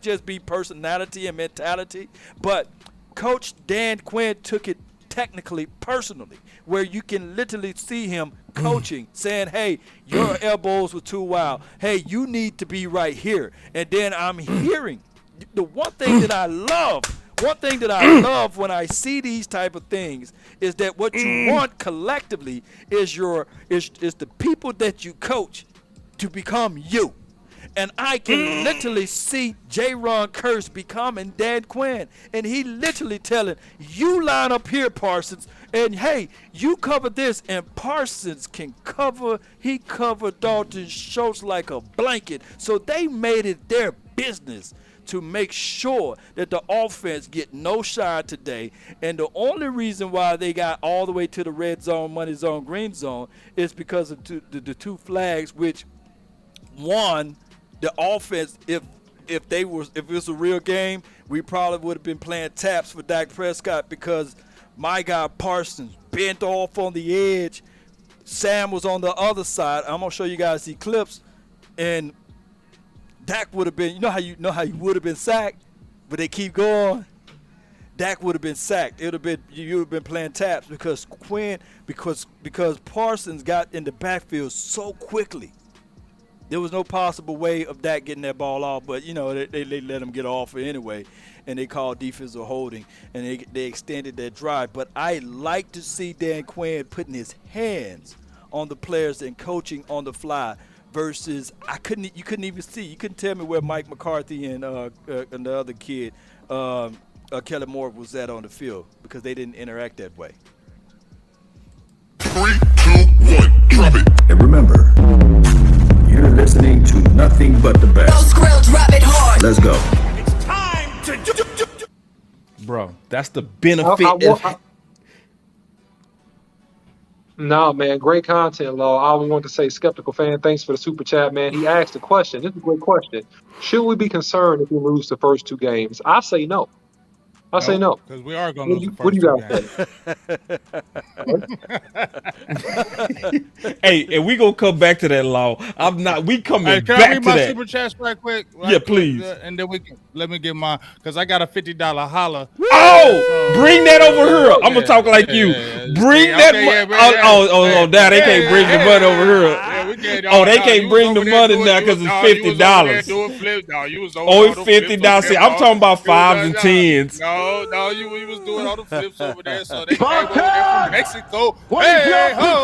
just be personality and mentality, but Coach Dan Quinn took it technically personally, where you can literally see him coaching, saying, hey, your elbows were too wild. Hey, you need to be right here. And then I'm hearing the one thing that I love when I see these type of things is that what you want collectively is the people that you coach to become you. And I can literally see J-Ron Curse becoming Dan Quinn. And he literally telling, you line up here, Parsons, and hey, you cover this. And Parsons can cover, he covered Dalton Schultz like a blanket. So they made it their business to make sure that the offense get no shine today. And the only reason why they got all the way to the red zone, money zone, green zone is because of the two flags, which one, the offense, if it was a real game, we probably would have been playing taps for Dak Prescott because my guy Parsons bent off on the edge. Sam was on the other side. I'm gonna show you guys the clips, and Dak would have been, you know how you would have been sacked, but they keep going. Dak would have been sacked. You would have been playing taps because Parsons got in the backfield so quickly. There was no possible way of Dak getting that ball off, but they let him get off anyway, and they called defensive holding, and they extended that drive. But I like to see Dan Quinn putting his hands on the players and coaching on the fly. Versus, you couldn't even see. You couldn't tell me where Mike McCarthy and the other kid, Kellen Moore, was at on the field because they didn't interact that way. 3, 2, 1, drop it. And remember, you're listening to nothing but the best. Those grills drop it hard. Let's go. It's time to Bro, that's the benefit. No, man, great content, Law. I want to say, Skeptical Fan, thanks for the super chat, man. He asked a question. This is a great question. Should we be concerned if we lose the first two games? I say no. I say no. Because we are going to lose the What do first you guys say? Hey, and we gonna come back to that, Law. We coming Hey, can I back read to my that. super chats right quick? Yeah, please. And then let me get mine because I got a $50 holla. Oh, bring that over here. I'm gonna talk like you. Bring that. Now they can't bring the money over here. They can't bring the money now because it's $50. Oh, it's $50. See, I'm talking about 5s and 10s. No, you was doing all the flips over there, so they came over there from Mexico. Hey, ho!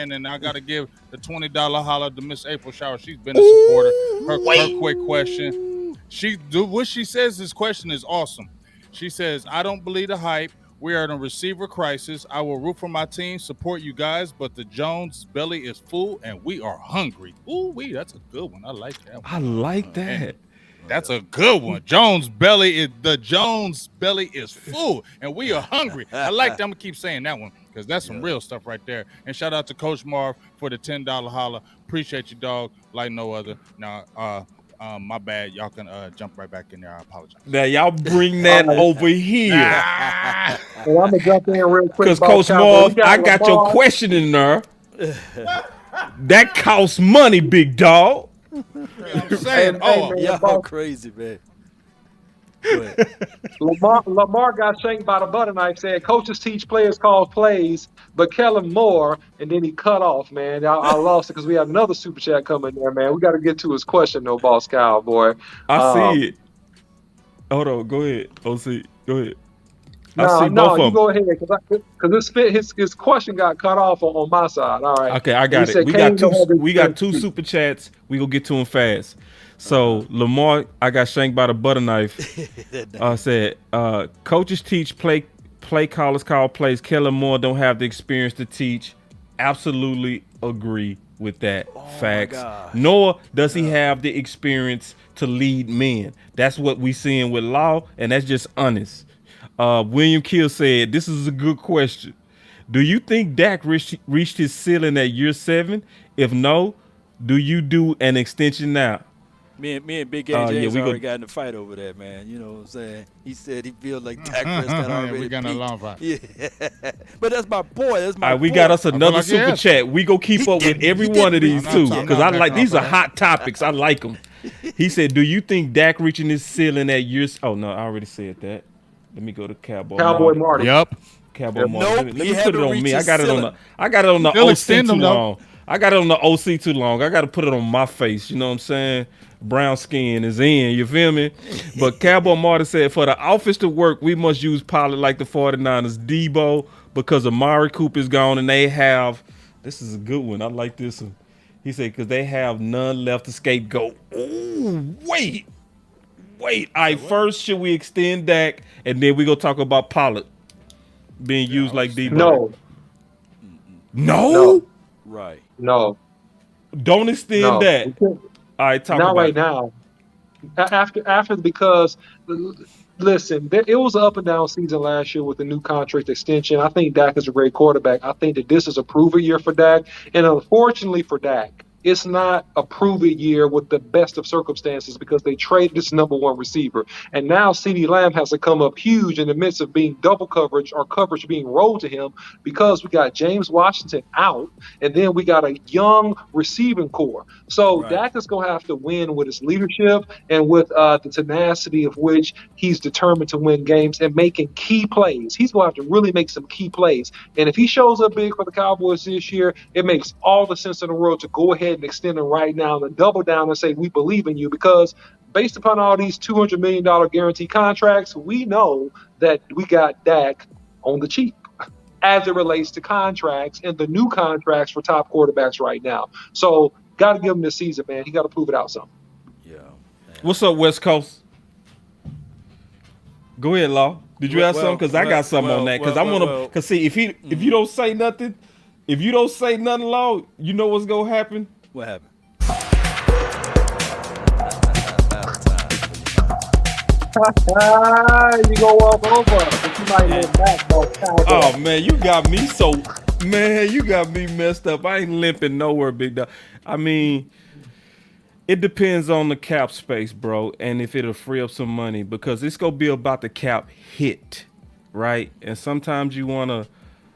man. And I got to give the $20 holler to Miss April Shower. She's been a supporter. Her quick question. What she says, this question is awesome. She says, I don't believe the hype. We are in a receiver crisis. I will root for my team, support you guys, but the Jones belly is full and we are hungry. Ooh-wee, that's a good one. I like that one. I like that. Man, that's a good one. The Jones belly is full and we are hungry. I like that. I'm gonna keep saying that one because that's some real stuff right there. And shout out to Coach Marv for the $10 holler. Appreciate you, dog, like no other. Now, my bad. Y'all can jump right back in there. I apologize. Now y'all bring that over here. Well, I'm gonna jump in real quick. Because Coach Marv, I got your question in there. That costs money, big dog. I'm saying, y'all crazy, man. Lamar got shanked by the butter knife. Said coaches teach players call plays, but Kellen Moore, and then he cut off. Man, I lost it because we have another super chat coming there. Man, we got to get to his question, though, Boss Cowboy. I see it. Hold on, go ahead, OC. Go ahead. No, you go ahead because his question got cut off on my side. All right. Okay, I got it. We got two super chats. We gonna get to them fast. So Lamar, I got shanked by the butter knife. Said coaches teach play callers call plays. Kellen Moore don't have the experience to teach. Absolutely agree with that. Facts. Nor does he have the experience to lead men. That's what we seeing with Law, and that's just honest. William Kill said, this is a good question. Do you think Dak reached his ceiling at year 7? If no, do you do an extension now? Me and Big A James already got in a fight over that, man. You know what I'm saying? He said he feels like Dak Prescott already we got a long fight. Yeah. But that's my boy. That's my boy. We got us another super chat. We go keep up with every one of these too. Because I like these are hot topics. I like them. He said, do you think Dak reaching his ceiling at years? Oh no, I already said that. Let me go to Cowboy Marty. Yep. Cowboy Marty. Nope, Let me put it on me. I got it on the They'll OC extend too them, long. I got it on the OC too long. I got to put it on my face. You know what I'm saying? Brown skin is in. You feel me? But Cowboy Marty said, for the offense to work, we must use pilot like the 49ers, Debo, because Amari Cooper is gone and they have. This is a good one. I like this one. He said, because they have none left to scapegoat. Ooh, wait. All right, first, should we extend Dak, and then we go talk about Pollard being used like Debo? No? Right. No. Don't extend that. All right, talk about right now. After because listen, it was an up and down season last year with the new contract extension. I think Dak is a great quarterback. I think that this is a prove year for Dak, and unfortunately for Dak, it's not a prove-it year with the best of circumstances because they traded this number 1 receiver. And now CeeDee Lamb has to come up huge in the midst of being double coverage or coverage being rolled to him because we got James Washington out and then we got a young receiving core. So Dak is going to have to win with his leadership and with the tenacity of which he's determined to win games and making key plays. He's going to have to really make some key plays. And if he shows up big for the Cowboys this year, it makes all the sense in the world to go ahead and extend him right now and double down and say, we believe in you, because based upon all these $200 million guarantee contracts, we know that we got Dak on the cheap as it relates to contracts and the new contracts for top quarterbacks right now. So got to give him this season, man. He got to prove it out some. Yeah. Man. What's up, West Coast? Go ahead, Law. Did you have something? Because I got something on that. Because I want to. Because see, if you don't say nothing, Law, you know what's gonna happen. What happened? You go walk over, but you might look back, though. Oh man, you got me messed up. I ain't limping nowhere, big dog. I mean, it depends on the cap space, bro, and if it'll free up some money, because it's gonna be about the cap hit, right? And sometimes you wanna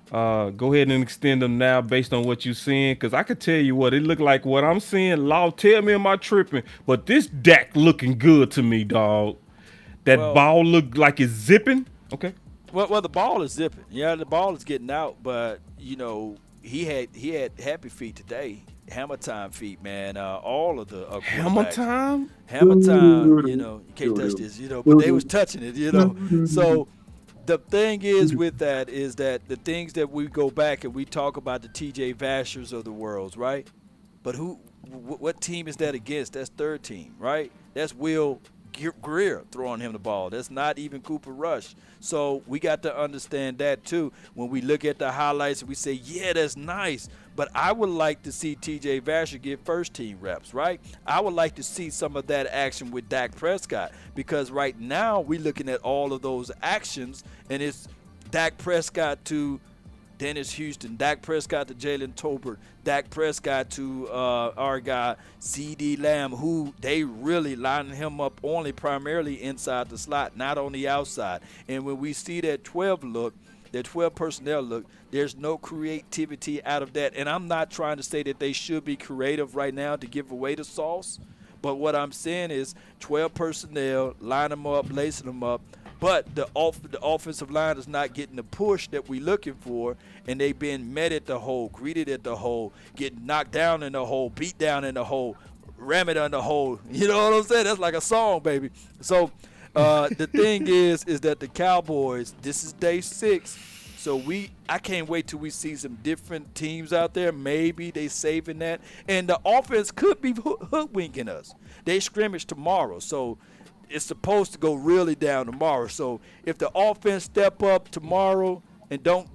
go ahead and extend them now based on what you're seeing, because I could tell you what it look like. What I'm seeing, Law, tell me am I tripping? But this Dak looking good to me, dog. That ball look like it's zipping. Okay. Well, the ball is zipping. Yeah, the ball is getting out, but you know he had happy feet today. Hammer time feet, man. All of the hammer time. You know, you can't touch this. You know, but they was touching it. You know, so The thing is with that is that the things that we go back and we talk about the T.J. Vashers of the world, right? But what team is that against? That's third team, right? That's Will Greer throwing him the ball. That's not even Cooper Rush. So we got to understand that too. When we look at the highlights and we say, yeah, that's nice, but I would like to see T.J. Vasher get first team reps, right? I would like to see some of that action with Dak Prescott, because right now we're looking at all of those actions and it's Dak Prescott to Dennis Houston, Dak Prescott to Jalen Tolbert, Dak Prescott to our guy C.D. Lamb, who they really lining him up only primarily inside the slot, not on the outside. And when we see that 12 look, that 12 personnel look, there's no creativity out of that. And I'm not trying to say that they should be creative right now to give away the sauce, but what I'm saying is 12 personnel, line them up, lacing them up, but the offensive line is not getting the push that we're looking for, and they being met at the hole, greeted at the hole, getting knocked down in the hole, beat down in the hole, ram it on the hole. You know what I'm saying? That's like a song, baby. So the thing is that the Cowboys, this is day 6, so I can't wait till we see some different teams out there. Maybe they saving that, and the offense could be hoodwinking us. They scrimmage tomorrow, so it's supposed to go really down tomorrow. So if the offense step up tomorrow and don't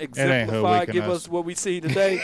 exemplify, give us what we see today.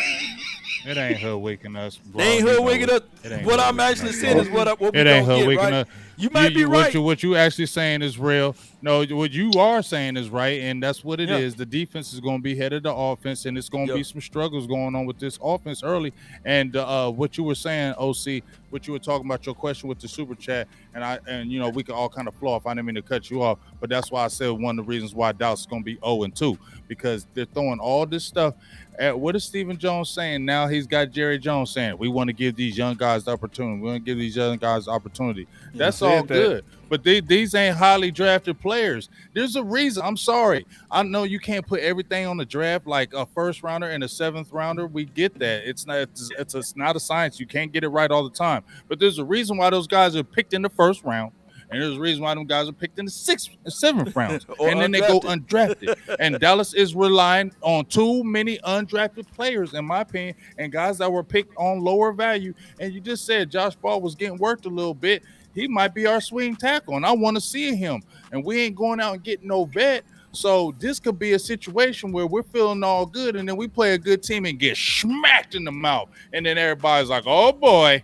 It ain't hoodwinking us. Bro. They ain't hoodwinking us. What I'm actually saying is what we it ain't don't get, right? us. You might be right. What you actually saying is real. No, what you are saying is right, and that's what it is. The defense is going to be ahead of the offense, and it's going to be some struggles going on with this offense early. And what you were saying, OC, what you were talking about, your question with the super chat, and you know, we can all kind of flow off. I didn't mean to cut you off, but that's why I said one of the reasons why Dallas is going to be 0-2, because they're throwing all this stuff. What is Stephen Jones saying? Now he's got Jerry Jones saying, we want to give these young guys the opportunity. We want to give these young guys the opportunity. That's all good. But these ain't highly drafted players. There's a reason. I'm sorry. I know you can't put everything on the draft like a first rounder and a 7th rounder. We get that. It's not a science. You can't get it right all the time. But there's a reason why those guys are picked in the first round. And there's a reason why them guys are picked in the 6th and 7th rounds. And then they go undrafted. And Dallas is relying on too many undrafted players, in my opinion, and guys that were picked on lower value. And you just said Josh Ball was getting worked a little bit. He might be our swing tackle, and I want to see him. And we ain't going out and getting no vet. So this could be a situation where we're feeling all good, and then we play a good team and get smacked in the mouth. And then everybody's like, oh, boy.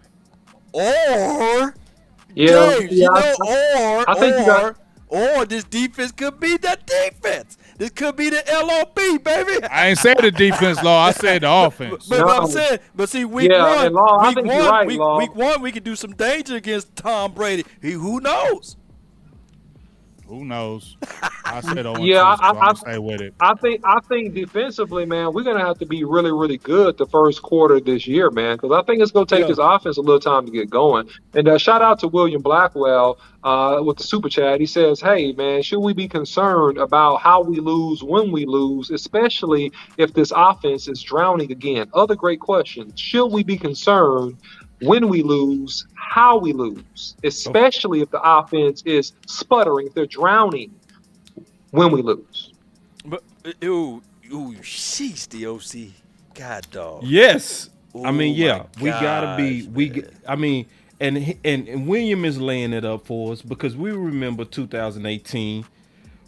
Or... or this defense could be the defense. This could be the LOB, baby. I ain't said the defense, Law. I said the offense. But I'm saying, see, week one, we could do some danger against Tom Brady. Who knows? Who knows? I said, I stay with it. I think defensively, man, we're gonna have to be really, really good the first quarter of this year, man, because I think it's gonna take this offense a little time to get going. And shout out to William Blackwell with the super chat. He says, "Hey, man, should we be concerned about how we lose when we lose, especially if this offense is drowning again?" Other great questions. Should we be concerned when we lose, how we lose, especially if the offense is sputtering, if they're drowning when we lose? But sheesh, the OC, God dog. Yes, Ooh, I mean, yeah, we gotta be. I mean, and William is laying it up for us because we remember 2018.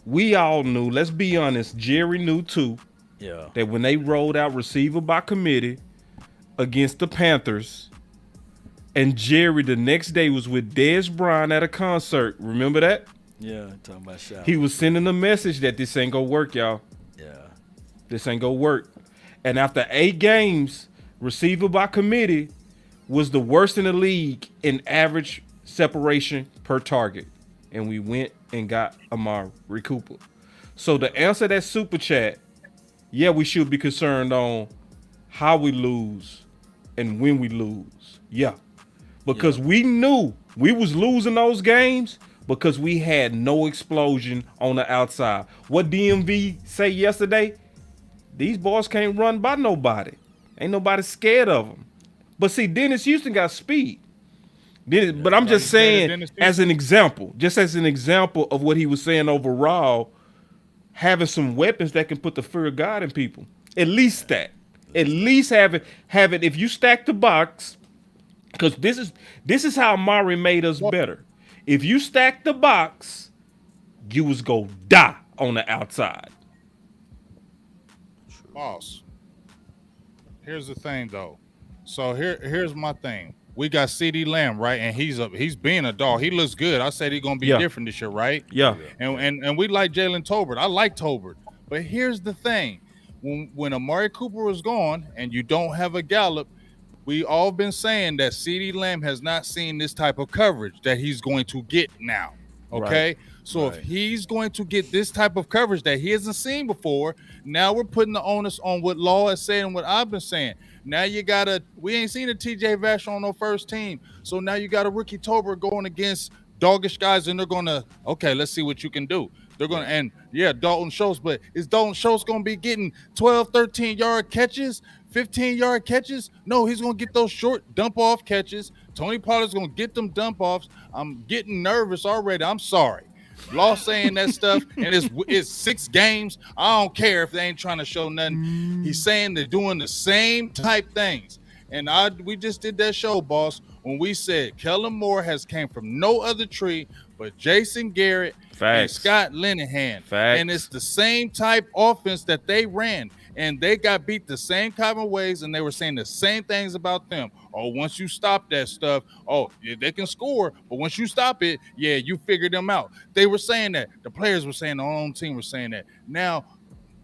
We all knew. Let's be honest. Jerry knew too. Yeah. That when they rolled out receiver by committee against the Panthers. And Jerry the next day was with Dez Bryant at a concert. Remember that? Yeah, talking about shot. He was sending a message that this ain't gonna work, y'all. Yeah. This ain't gonna work. And after 8 games, receiver by committee was the worst in the league in average separation per target. And we went and got Amari Cooper. So to answer that super chat, yeah, we should be concerned on how we lose and when we lose. Yeah. Because we knew we was losing those games because we had no explosion on the outside. What DMV say yesterday? These boys can't run by nobody. Ain't nobody scared of them. But see, Dennis Houston got speed. But I'm just saying, as an example, just as an example of what he was saying overall, having some weapons that can put the fear of God in people. At least that. At least have it. If you stack the box, because this is how Amari made us better. If you stack the box, you was go die on the outside. Boss. Here's the thing, though. So here's my thing. We got CD Lamb, right? And he's being a dog. He looks good. I said he's gonna be different this year, right? Yeah. And we like Jalen Tolbert. I like Tolbert. But here's the thing. When Amari Cooper was gone and you don't have a Gallup, we all been saying that CD Lamb has not seen this type of coverage that he's going to get now. Okay. Right. So if he's going to get this type of coverage that he hasn't seen before, now we're putting the onus on what Law is saying and what I've been saying. Now we ain't seen a TJ Vashon on no first team. So now you got a rookie Tolbert going against doggish guys, and they're gonna, okay, let's see what you can do. They're gonna, and Dalton Schultz, but is Dalton Schultz gonna be getting 12, 13-yard catches, 15-yard catches? No, he's gonna get those short dump off catches. Tony Pollard's gonna get them dump offs. I'm getting nervous already. I'm sorry. Law saying that stuff, and it's 6 games. I don't care if they ain't trying to show nothing. He's saying they're doing the same type things. And we just did that show, boss, when we said Kellen Moore has came from no other tree but Jason Garrett and Scott Linehan. And it's the same type offense that they ran. And they got beat the same kind of ways, and they were saying the same things about them. Oh, once you stop that stuff, they can score, but once you stop it, you figure them out. They were saying that. The players were saying, the own team was saying that. Now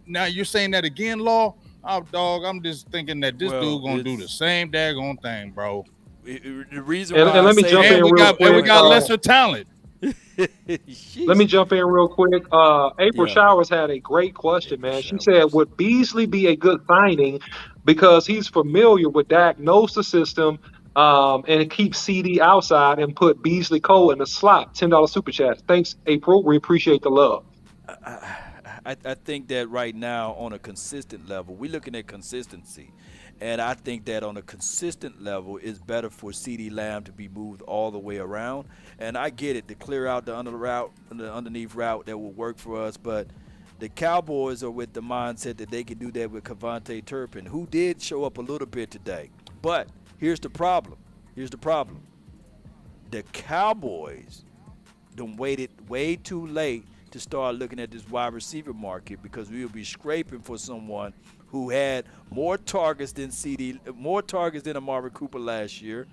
you're saying that again, Law? Oh, dog, I'm just thinking that this dude gonna do the same daggone thing, bro. The reason why let me jump in real quick. We got lesser talent. Let me jump in real quick. April Showers had a great question, man. She said, would Beasley be a good signing because he's familiar with Dak, knows the system, and keeps CD outside and put Beasley Cole in the slot? $10 super chat. Thanks, April. We appreciate the love. I think that right now on a consistent level, we're looking at consistency. And I think that on a consistent level, it's better for CD Lamb to be moved all the way around. And I get it, to clear out the underneath route that will work for us. But the Cowboys are with the mindset that they can do that with Kevontae Turpin, who did show up a little bit today. But here's the problem. The Cowboys done waited way too late to start looking at this wide receiver market, because we will be scraping for someone who had more targets than Amari Cooper last year,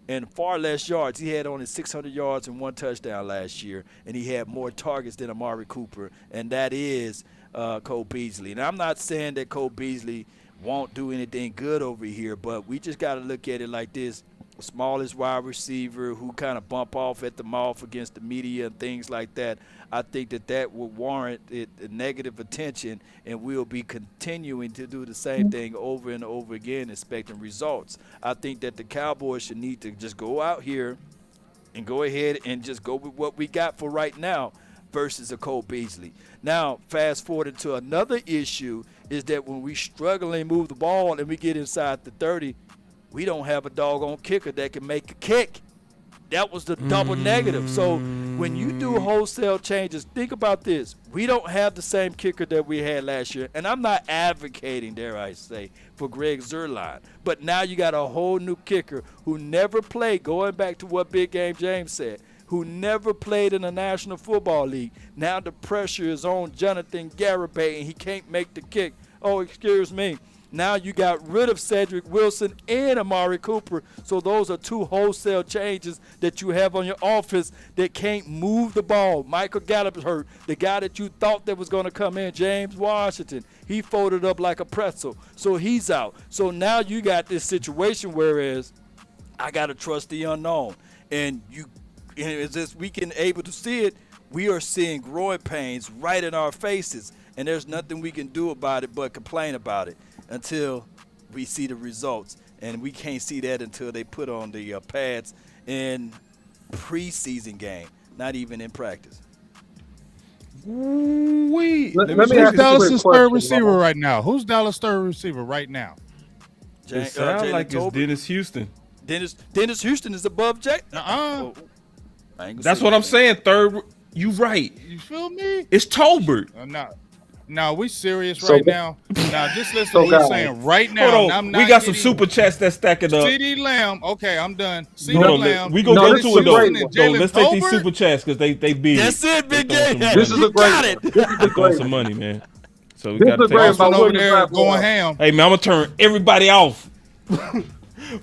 and far less yards. He had only 600 yards and 1 touchdown last year, and he had more targets than Amari Cooper, and that is Cole Beasley. And I'm not saying that Cole Beasley won't do anything good over here, but we just got to look at it like this. Smallest wide receiver who kind of bump off at the mouth against the media and things like that. I think that would warrant negative attention, and we'll be continuing to do the same thing over and over again, expecting results. I think that the Cowboys should need to just go out here and go ahead and just go with what we got for right now versus a Cole Beasley. Now, fast forward to another issue is that when we struggle and move the ball and we get inside the 30, we don't have a doggone kicker that can make a kick. That was the double negative. So when you do wholesale changes, think about this. We don't have the same kicker that we had last year. And I'm not advocating, dare I say, for Greg Zuerlein. But now you got a whole new kicker who never played, going back to what Big Game James said, who never played in the National Football League. Now the pressure is on Jonathan Garibay, and he can't make the kick. Oh, excuse me. Now you got rid of Cedric Wilson and Amari Cooper. So those are 2 wholesale changes that you have on your offense that can't move the ball. Michael Gallup is hurt. The guy that you thought that was going to come in, James Washington, he folded up like a pretzel. So he's out. So now you got this situation whereas I got to trust the unknown. And as this weekend able to see it, we are seeing growing pains right in our faces. And there's nothing we can do about it but complain about it until we see the results. And we can't see that until they put on the pads in preseason game, not even in practice. Who's Dallas' third receiver right now? Who's Dallas' third receiver right now? It sounds like it's Dennis Houston. Dennis Houston is above Jay. That's what I'm saying. Third. You right. You feel me? It's Tolbert. No, we serious So- right now. Now, just listen So to what we're guys- saying right now. Hold on. I'm We not got some getting- super chats that's stacking up. CD Lamb. Okay, I'm done. CD Hold on, Lamb. we gonna No, go this to is it a though. great one. So Jalen let's take these Tolbert? super chats because they big. That's it, big They throwing game. some This is money. a great Got one. it. This is a They throwing great some one. money, man. So we This got to is a take. great Boston by over William there Blackmore. going ham. Hey man, I'm gonna turn everybody off.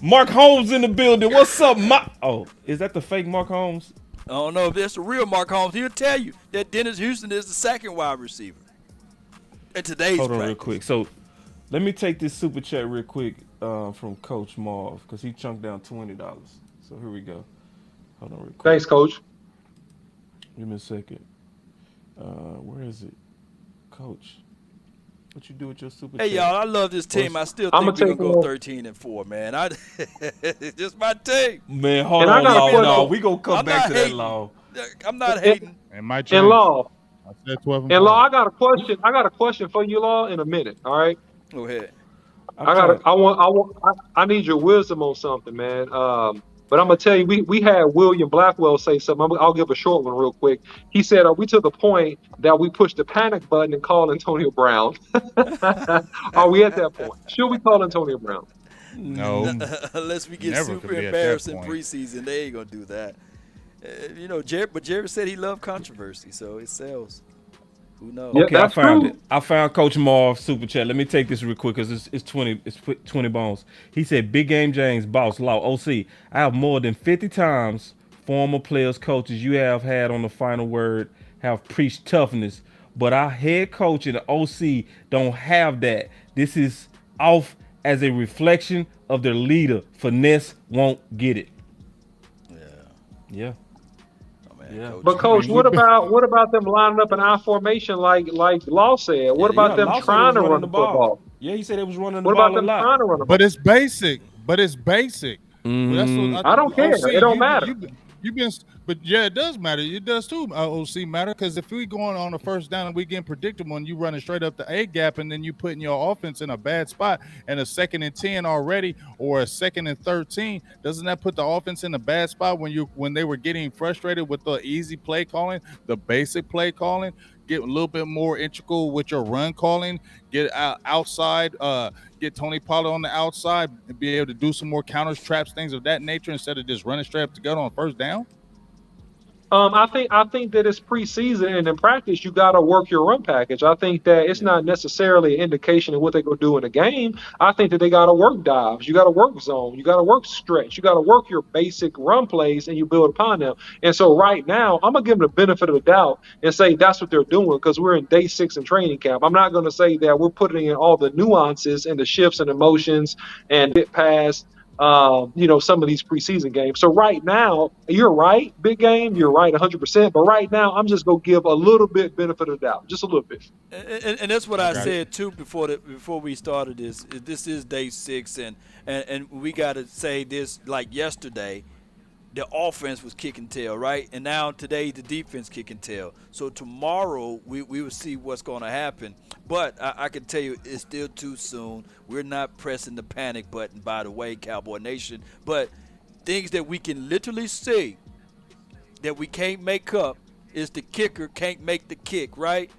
Mark Holmes in the building. What's up, Mark? Oh, is that the fake Mark Holmes? I don't know if that's the real Mark Holmes. He'll tell you that Dennis Houston is the second wide receiver in today's Hold on real practice. quick. So let me take this super chat real quick from Coach Marv because he chunked down $20. So here we go. Hold on real quick. Thanks, Coach. Give me a second. Where is it? Coach, what you do with your super Hey chat? y'all, I love this team. I still I'ma think we're take gonna go a- 13-4, man. It's just my team. Man, hold And I on, got a Law. question. No, we gonna come I'm back not to that, hating. Law. I'm not hating. And my In law, I said 12 and in law, 5. I got a question. I got a question for you, law, in a minute. All right. Go ahead. I need your wisdom on something, man. But I'm gonna tell you, we had William Blackwell say something. I'll give a short one real quick. He said, "Are we to the point that we push the panic button and call Antonio Brown? Are we at that point? Should we call Antonio Brown?" No. Unless we get Never super could be at that embarrassed in point. preseason, they ain't gonna do that. Jerry said he loved controversy, so it sells. Who knows? Yeah, Okay, I that's found true. it. I found Coach Marv super chat. Let me take this real quick because it's 20 bones. He said, "Big Game James, boss, law, OC. I have more than 50 times former players, coaches you have had on the final word have preached toughness, but our head coach and the OC don't have that. This is off as a reflection of their leader. Finesse won't get it." Yeah. Oh, man, Yeah. But coach, what about them lining up in I formation like Law said? What about them Law said he trying was to running run the the ball. football? Yeah, he said it was running the What ball about them a lot. trying to run the ball? But it's basic. Well, that's what I don't care. It don't matter. You've been, but yeah, it does matter. It does too. OC matter because if we going on the first down and we getting predictable and you running straight up the A gap and then you putting your offense in a bad spot and a 2nd and 10 already or a 2nd and 13, doesn't that put the offense in a bad spot when they were getting frustrated with the easy play calling, the basic play calling? Get a little bit more integral with your run calling. Get outside. Get Tony Pollard on the outside and be able to do some more counters, traps, things of that nature instead of just running straight up to go on first down. I think that it's preseason and in practice you got to work your run package. I think that it's not necessarily an indication of what they're going to do in the game. I think that they got to work dives, you got to work zone, you got to work stretch, you got to work your basic run plays, and you build upon them. And so right now, I'm gonna give them the benefit of the doubt and say that's what they're doing because we're in day 6 in training camp. I'm not going to say that we're putting in all the nuances and the shifts and emotions and bit pass. Some of these preseason games. So right now, you're right, big game, you're right 100%. But right now, I'm just going to give a little bit benefit of the doubt, just a little bit. And that's what I said too before we started this. This is day 6, and we got to say this like yesterday. The offense was kicking tail, right? And now today the defense kicking tail. So tomorrow we will see what's going to happen. But I can tell you it's still too soon. We're not pressing the panic button, by the way, Cowboy Nation. But things that we can literally see that we can't make up is the kicker can't make the kick, right?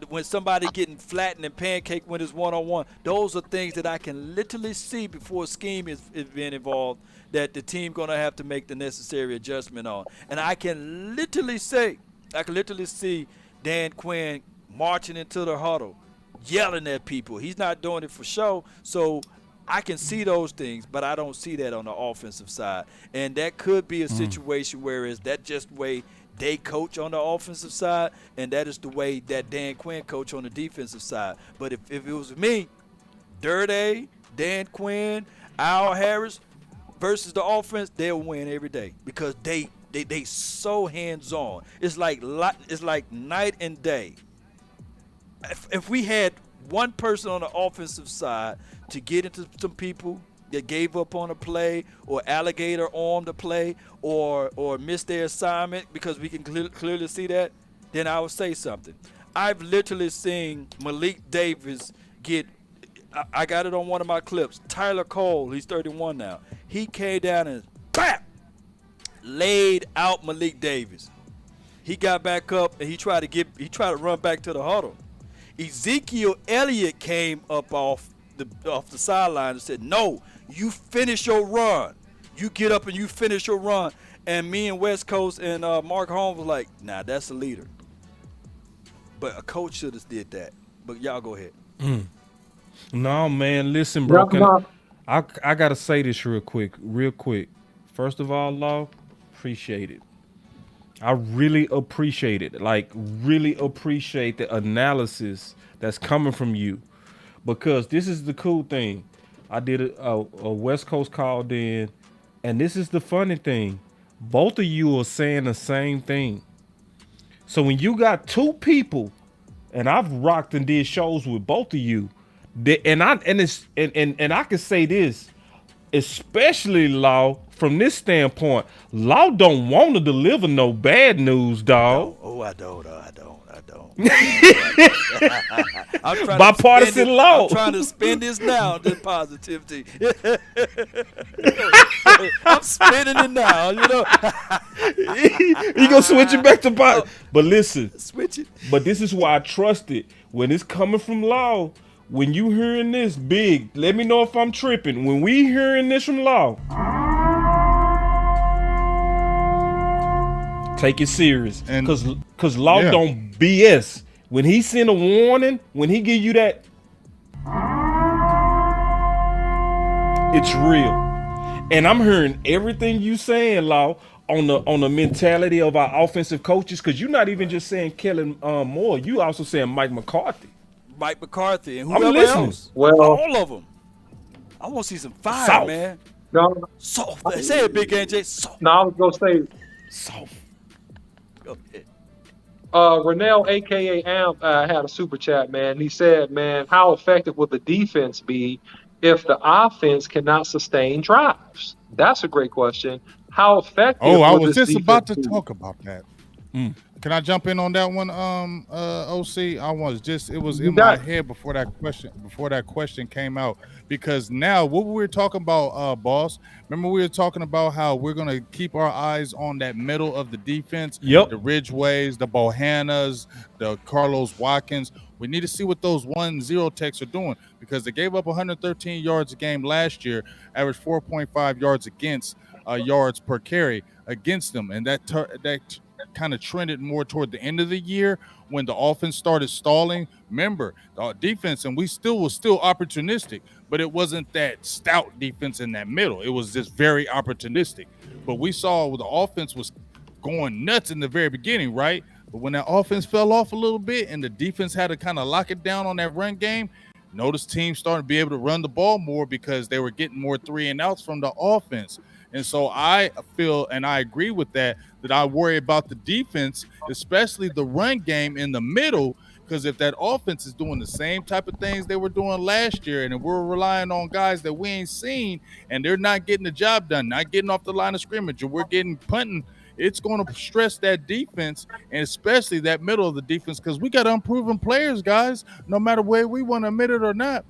When somebody getting flattened and pancake when it's one-on-one, those are things that I can literally see before a scheme is being involved that the team going to have to make the necessary adjustment on. And I can literally see Dan Quinn marching into the huddle, yelling at people. He's not doing it for show, so I can see those things, but I don't see that on the offensive side. And that could be a situation where is that just the way they coach on the offensive side, and that is the way that Dan Quinn coach on the defensive side. But if it was me, Dirty, Dan Quinn, Al Harris versus the offense, they'll win every day because they so hands-on. It's like night and day. If we had one person on the offensive side to get into some people that gave up on a play or alligator armed a play or missed their assignment because we can clearly see that, then I would say something. I've literally seen Malik Davis get – I got it on one of my clips. Tyler Cole, he's 31 now. He came down and, BAP! Laid out Malik Davis. He got back up and he tried to run back to the huddle. Ezekiel Elliott came up off the sideline and said, "No, you finish your run. You get up and you finish your run." And me and West Coast and Mark Holmes was like, "Nah, that's a leader." But a coach should have did that. But y'all go ahead. No, man, listen, bro. I gotta say this real quick. First of all, Law, appreciate it. I really appreciate it. Like, really appreciate the analysis that's coming from you. Because this is the cool thing. I did a West Coast called in, and this is the funny thing. Both of you are saying the same thing. So when you got two people, and I've rocked and did shows with both of you, and I can say this, especially Law, from this standpoint, Law don't want to deliver no bad news, dog. Oh, I don't. Bipartisan Law. I'm trying to spend this now, this positivity. I'm spending it now, you know. He gonna switch it back to pot. But listen, switch it. But this is why I trust it. When it's coming from Law, when you hearing this big, let me know if I'm tripping. When we hearing this from Law, take it serious. Cause Law don't BS. When he send a warning, when he give you that, it's real. And I'm hearing everything you saying, Law, on the mentality of our offensive coaches, because you're not even just saying Kellen Moore, you also saying Mike McCarthy. And whoever else. Well, all of them. I want to see some fire, South. Man. No, Soft. Say it, Big NJ. Soft. no, I was gonna say Soft. Go ahead. Renell, aka Amp, had a super chat, man. He said, "Man, how effective would the defense be if the offense cannot sustain drives?" That's a great question. How effective? Oh, I would was this just about to defense be? talk about that. Can I jump in on that one, OC? It was in my head before that question came out, because now what we were talking about, boss, remember we were talking about how we're going to keep our eyes on that middle of the defense, Yep. the Ridgeways, the Bohannas, the Carlos Watkins. We need to see what those 1-0 techs are doing, because they gave up 113 yards a game last year, averaged 4.5 yards against yards per carry against them, and that kind of trended more toward the end of the year when the offense started stalling. Remember, the defense, and we was still opportunistic, but it wasn't that stout defense in that middle. It was just very opportunistic. But we saw the offense was going nuts in the very beginning, right? But when that offense fell off a little bit and the defense had to kind of lock it down on that run game, notice teams starting to be able to run the ball more because they were getting more 3-and-outs from the offense. And so I feel, and I agree with that I worry about the defense, especially the run game in the middle, because if that offense is doing the same type of things they were doing last year, and we're relying on guys that we ain't seen, and they're not getting the job done, not getting off the line of scrimmage, or we're getting punting, it's going to stress that defense, and especially that middle of the defense, because we got unproven players, guys, no matter where we want to admit it or not.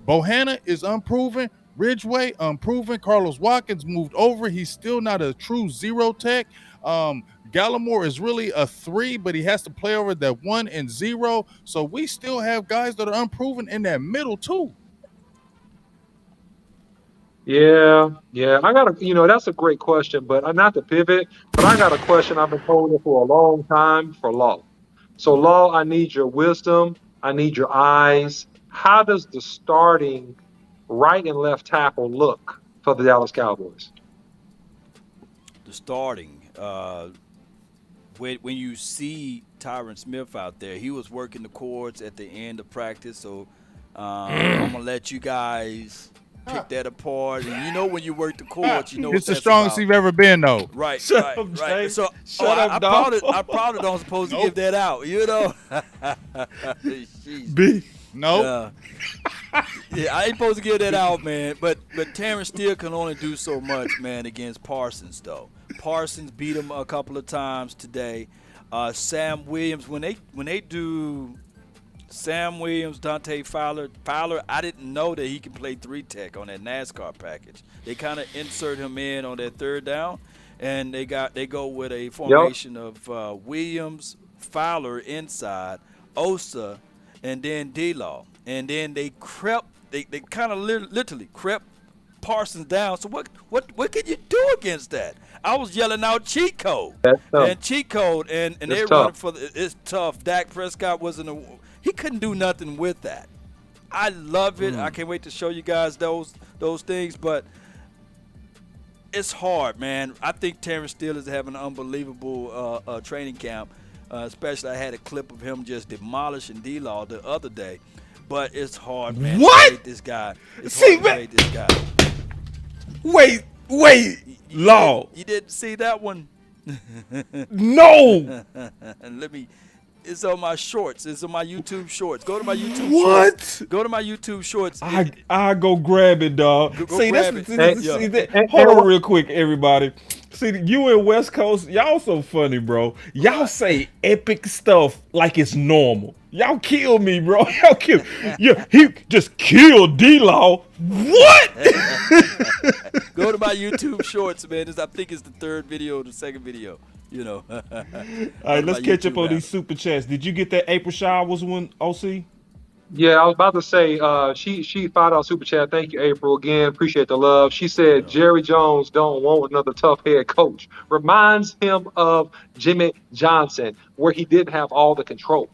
Bohanna is unproven. Ridgeway, unproven. Carlos Watkins moved over. He's still not a true 0 tech. Gallimore is really a 3, but he has to play over that 1 and 0. So we still have guys that are unproven in that middle too. Yeah. I got that's a great question, but not to pivot, but I got a question I've been holding for a long time for Law. So Law, I need your wisdom. I need your eyes. How does the starting right and left tackle look for the Dallas Cowboys? The starting, when you see Tyron Smith out there, he was working the cords at the end of practice. So I'm gonna let you guys pick that apart. And when you work the cords, you know it's the strongest you've ever been, though. Right. Shut up, Jay. So Shut up, I probably don't supposed to give that out. B. No. Yeah, I ain't supposed to give that out, man. But Terrence still can only do so much, man, against Parsons, though. Parsons beat him a couple of times today. Sam Williams, when they do Sam Williams, Dante Fowler, I didn't know that he can play 3 tech on that NASCAR package. They kind of insert him in on that third down, and they go with a formation of Williams, Fowler inside, Osa, and then D-Law, and then they kind of literally crept Parsons down. So what can you do against that? I was yelling out cheat code and cheat code, and they're running for it's tough. Dak Prescott he couldn't do nothing with that. I love it. I can't wait to show you guys those things, but it's hard, man. I think Terrence Steele is having an unbelievable training camp. Especially, I had a clip of him just demolishing D-Law the other day. But it's hard, man. What? To rate this guy. It's hard to rate this guy. Wait, Law. You didn't see that one? No. It's on my shorts. It's on my YouTube shorts. Go to my YouTube What? shorts. Go to my YouTube shorts. I go grab it, dog. Go grab it. Hold on real quick, everybody. See, you in West Coast, y'all so funny, bro. Y'all say epic stuff like it's normal. Y'all kill me, bro. Y'all kill. Yeah, he just killed D-Law. What? Go to my YouTube shorts, man. I think it's the third video, the second video. You know. All right, let's catch up on these super chats. Did you get that April Showers one, OC? Yeah, I was about to say, she $5 super chat. Thank you, April. Again, appreciate the love. She said Jerry Jones don't want another tough head coach. Reminds him of Jimmy Johnson, where he didn't have all the control.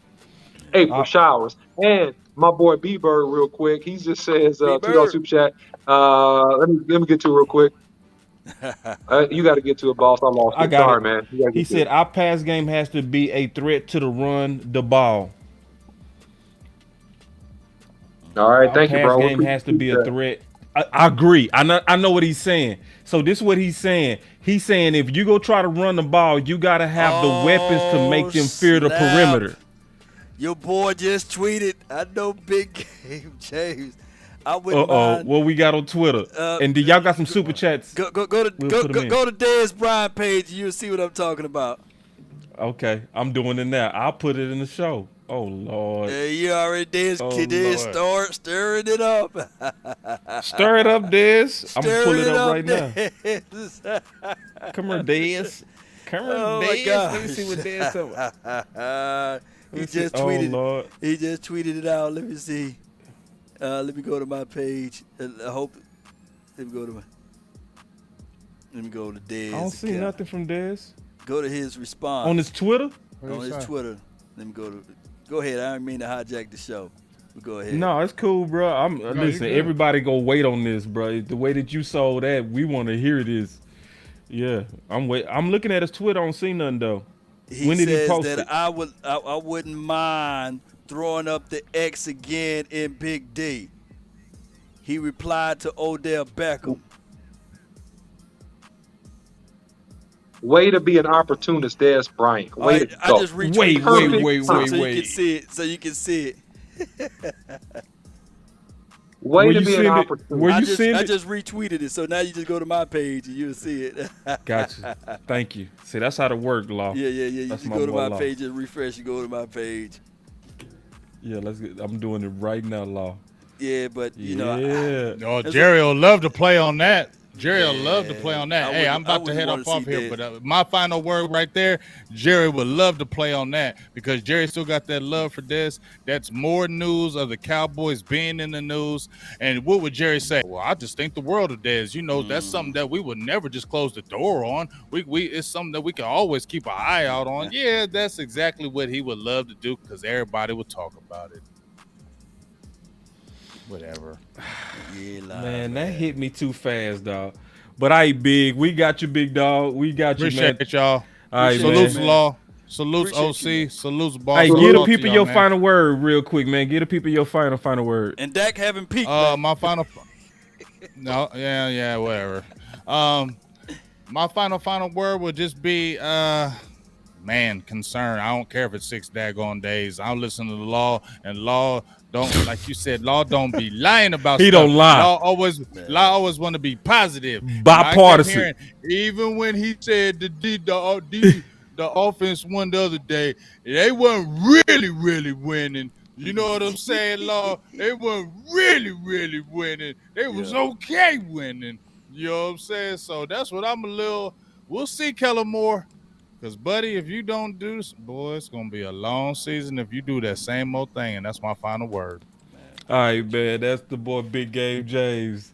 April Showers. And my boy B-Bird real quick. He just says $2 super chat. Let me get to it real quick. You got to get to it, boss. I lost it. I got Sorry, it. man. He said our pass game has to be a threat to the run the ball. All right, thank you, bro. Pass game has to be a threat. I agree. I know what he's saying. So this is what he's saying. He's saying if you go try to run the ball, you got to have the weapons to make them fear the perimeter. Your boy just tweeted. I know Big Game James. I wouldn't mind. What we got on Twitter? And y'all got some super chats. Go to Dez Bryant page. You'll see what I'm talking about. Okay, I'm doing it now. I'll put it in the show. Oh Lord. Yeah, you already did. Start stirring it up. Stir it up, Dez. I'm gonna pull it up right now. Come here, Dez. Come here, Dez. Let me see what Dez said. He just tweeted. Lord. He just tweeted it out. Let me see. Let me go to my page. I hope. Let me go to Dez. I don't see nothing from Dez. Go to his response on his Twitter. On his Twitter. Let me go ahead. I didn't mean to hijack the show. Go ahead. No, it's cool, bro. Listen. Everybody go wait on this, bro. The way that you sold that, we want to hear this. Yeah, I'm looking at his Twitter. I don't see nothing though. When did he post it? I wouldn't mind throwing up the X again in Big D. He replied to Odell Beckham. Way to be an opportunist, Dez Bryant. I just retweeted. Wait. So you can see it. Way to be an opportunist. I just retweeted it, so now you just go to my page and you'll see it. Gotcha. Thank you. See, that's how to work, Law. Yeah. You just go to my page and refresh. You go to my page. Yeah, I'm doing it right now, Law. Yeah, but you know. Oh, Jerry will love to play on that. Jerry will love to play on that. Hey, I'm about to head up off here, but my final word right there, Jerry would love to play on that because Jerry still got that love for this. That's more news of the Cowboys being in the news. And what would Jerry say? Well, I just think the world of Dez. You know, that's something that we would never just close the door on. It's something that we can always keep an eye out on. Yeah, that's exactly what he would love to do because everybody would talk about it. Whatever. Yeah, man, that hit me too fast, dog. But Big, we got you, big dog. We got you, man. Appreciate it, y'all. All right, salutes, man. Law. Salutes, OC. Salutes, boss. Hey, give the people your final word real quick, man. Give the people your final word. And Dak having peaked. My final. No, yeah, whatever. My final word would just be, concern. I don't care if it's 6 daggone days. I'll listen to the Law, and Law don't, like you said, Law don't be lying about he stuff. Don't lie. Law always want to be positive. Bipartisan. Even when he said the offense won the other day, they weren't really winning. You know what I'm saying, Law? They weren't really winning. They was okay winning. You know what I'm saying? So that's what I'm a little We'll see, Kellen Moore. Because, buddy, if you don't do this, boy, it's going to be a long season if you do that same old thing. And that's my final word. All right, man. That's the boy Big Game James.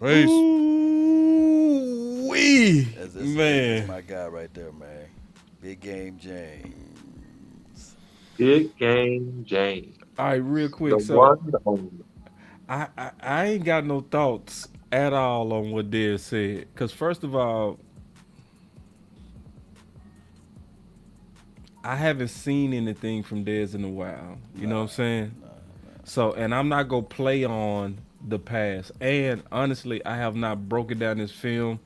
Peace. Ooh, wee. That's Man. my guy right there, man. Big Game James. Big Game James. All right, real The quick. So one, the only. I ain't got no thoughts at all on what Dez said. Because first of all, I haven't seen anything from Dez in a while. You know what I'm saying? So, and I'm not gonna play on the past. And honestly, I have not broken down this film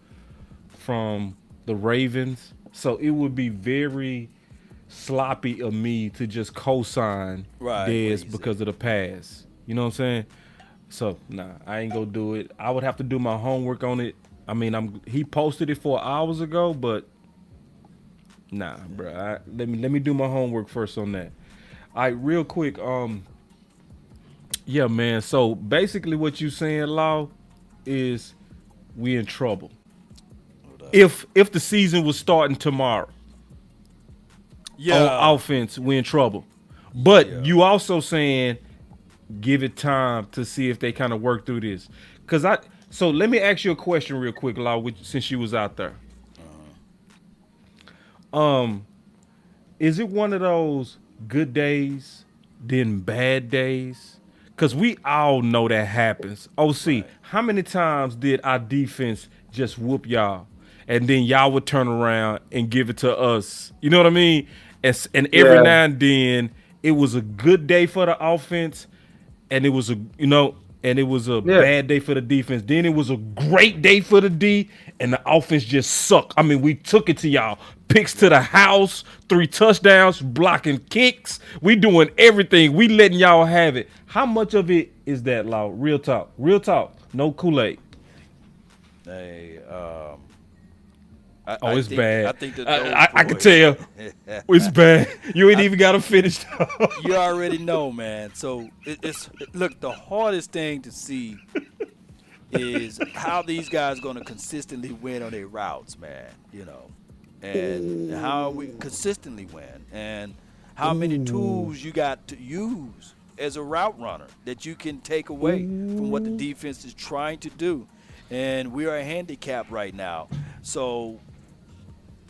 from the Ravens. So it would be very sloppy of me to just co-sign Dez because of the past. You know what I'm saying? So nah, I ain't gonna do it. I would have to do my homework on it. I mean, he posted it 4 hours ago, but nah, bro. Let me do my homework first on that. All right, real quick. Yeah, man. So basically, what you saying, Law, is we in trouble. If the season was starting tomorrow, on offense, we in trouble. But you also saying give it time to see if they kind of work through this. So let me ask you a question real quick, Law, since you was out there. Is it one of those good days, then bad days? Because we all know that happens. OC, how many times did our defense just whoop y'all? And then y'all would turn around and give it to us. You know what I mean? And every now and then, it was a good day for the offense, and it was a bad day for the defense. Then it was a great day for the D, and the offense just sucked. I mean, we took it to y'all. Picks to the house, 3 touchdowns, blocking kicks. We doing everything. We letting y'all have it. How much of it is that, Law? Real talk. Real talk. No Kool-Aid. Hey, it's bad. I think I can tell. It's bad. You ain't even got to finish. You already know, man. So look, the hardest thing to see is how these guys going to consistently win on their routes, man. You know, and how we consistently win, and how many tools you got to use as a route runner that you can take away from what the defense is trying to do. And we are a handicap right now. So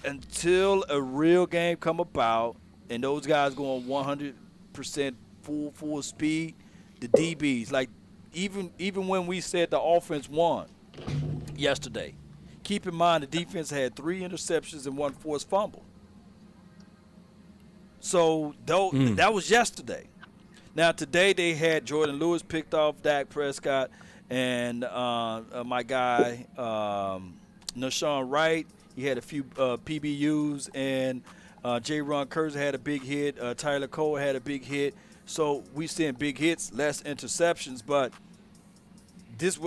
until a real game come about and those guys going 100% full speed, the DBs, like even when we said the offense won yesterday, keep in mind the defense had 3 interceptions and 1 forced fumble. So that was yesterday. Now today they had Jordan Lewis picked off Dak Prescott and my guy Nashawn Wright. He had a few PBUs, and J-Ron Curtis had a big hit. Tyler Cole had a big hit. So we seeing big hits, less interceptions, but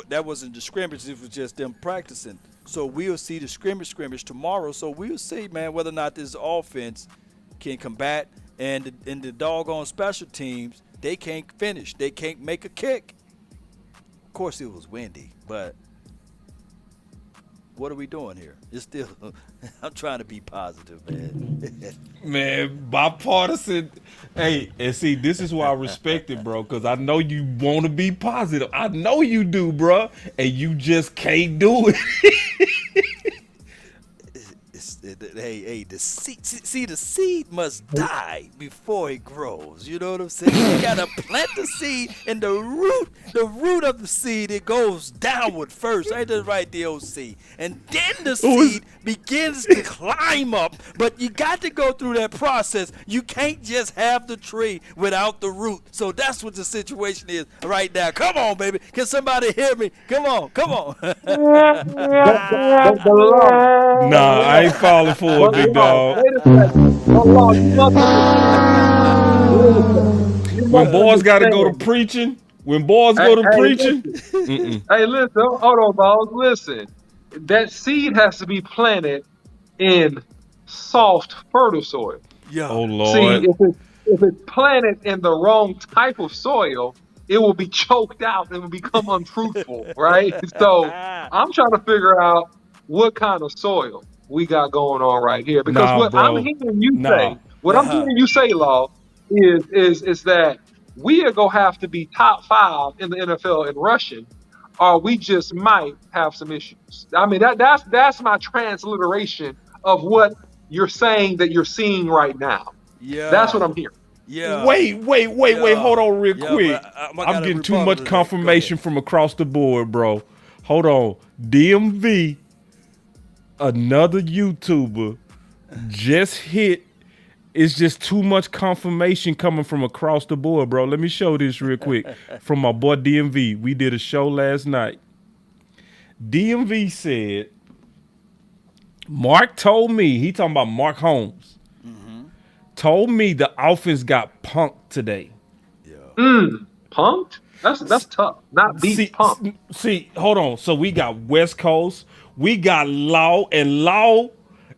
that wasn't the scrimmage. It was just them practicing. So we'll see the scrimmage tomorrow. So we'll see, man, whether or not this offense can combat. And the doggone special teams, they can't finish. They can't make a kick. Of course, it was windy, but what are we doing here? It's still, I'm trying to be positive, man. Man, bipartisan. Hey, and see, this is why I respect it, bro, because I know you want to be positive. I know you do, bro, and you just can't do it. Hey, the seed must die before it grows. You know what I'm saying? You gotta plant the seed, and the root of the seed, it goes downward first. Ain't that right, DOC? And then the seed begins to climb up. But you got to go through that process. You can't just have the tree without the root. So that's what the situation is right now. Come on, baby. Can somebody hear me? Come on. Nah, I ain't falling for it, big dog. When boys got to go to preaching, hey, listen, hold on, boss. Listen, that seed has to be planted in soft, fertile soil. Yeah. Oh Lord. See, if it's planted in the wrong type of soil, it will be choked out and will become unfruitful, right? So I'm trying to figure out what kind of soil. we got going on right here. Because Nah, what I'm bro. hearing you Nah. say, what I'm hearing you say, Law, is that we are gonna have to be top 5 in the NFL in rushing, or we just might have some issues. I mean, that's my transliteration of what you're saying that you're seeing right now. That's what Yeah, I'm hearing. yeah, Wait. Hold on real yeah. quick. But I I'm got a getting too rebuttal much to that. confirmation from across the board, bro. Hold on. DMV, another YouTuber, just hit. It's just too much confirmation coming from across the board, bro. Let me show this real quick from my boy DMV. We did a show last night. DMV said, Mark told me, he talking about Mark Holmes, told me the offense got punked today. Punked? That's tough. Not beat punked. See, hold on. So we got West Coast, we got Law, and Law,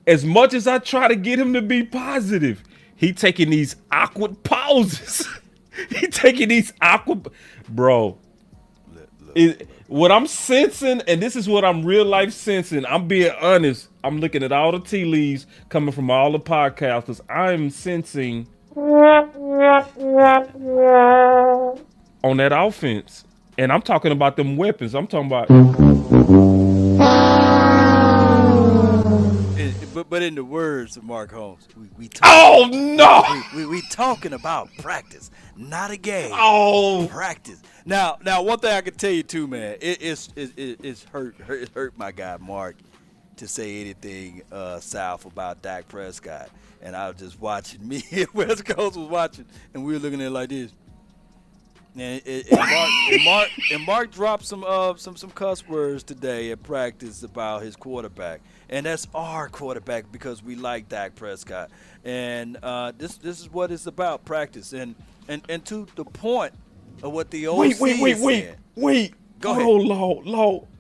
as much as I try to get him to be positive, he taking these awkward pauses. He taking these awkward, bro. What I'm sensing, and this is what I'm real life sensing, I'm being honest. I'm looking at all the tea leaves coming from all the podcasters. I'm sensing on that offense. And I'm talking about them weapons. I'm talking about. But in the words of Mark Holmes, we Oh no! we talking about practice, not a game. Oh, practice. Now, one thing I can tell you too, man, it's hurt my guy Mark to say anything south about Dak Prescott. And I was just watching. Me and West Coast was watching, and we were looking at it like this. And Mark dropped some cuss words today at practice about his quarterback, and that's our quarterback because we like Dak Prescott, and this is what it's about, practice, and to the point of what the OC is saying. Go ahead.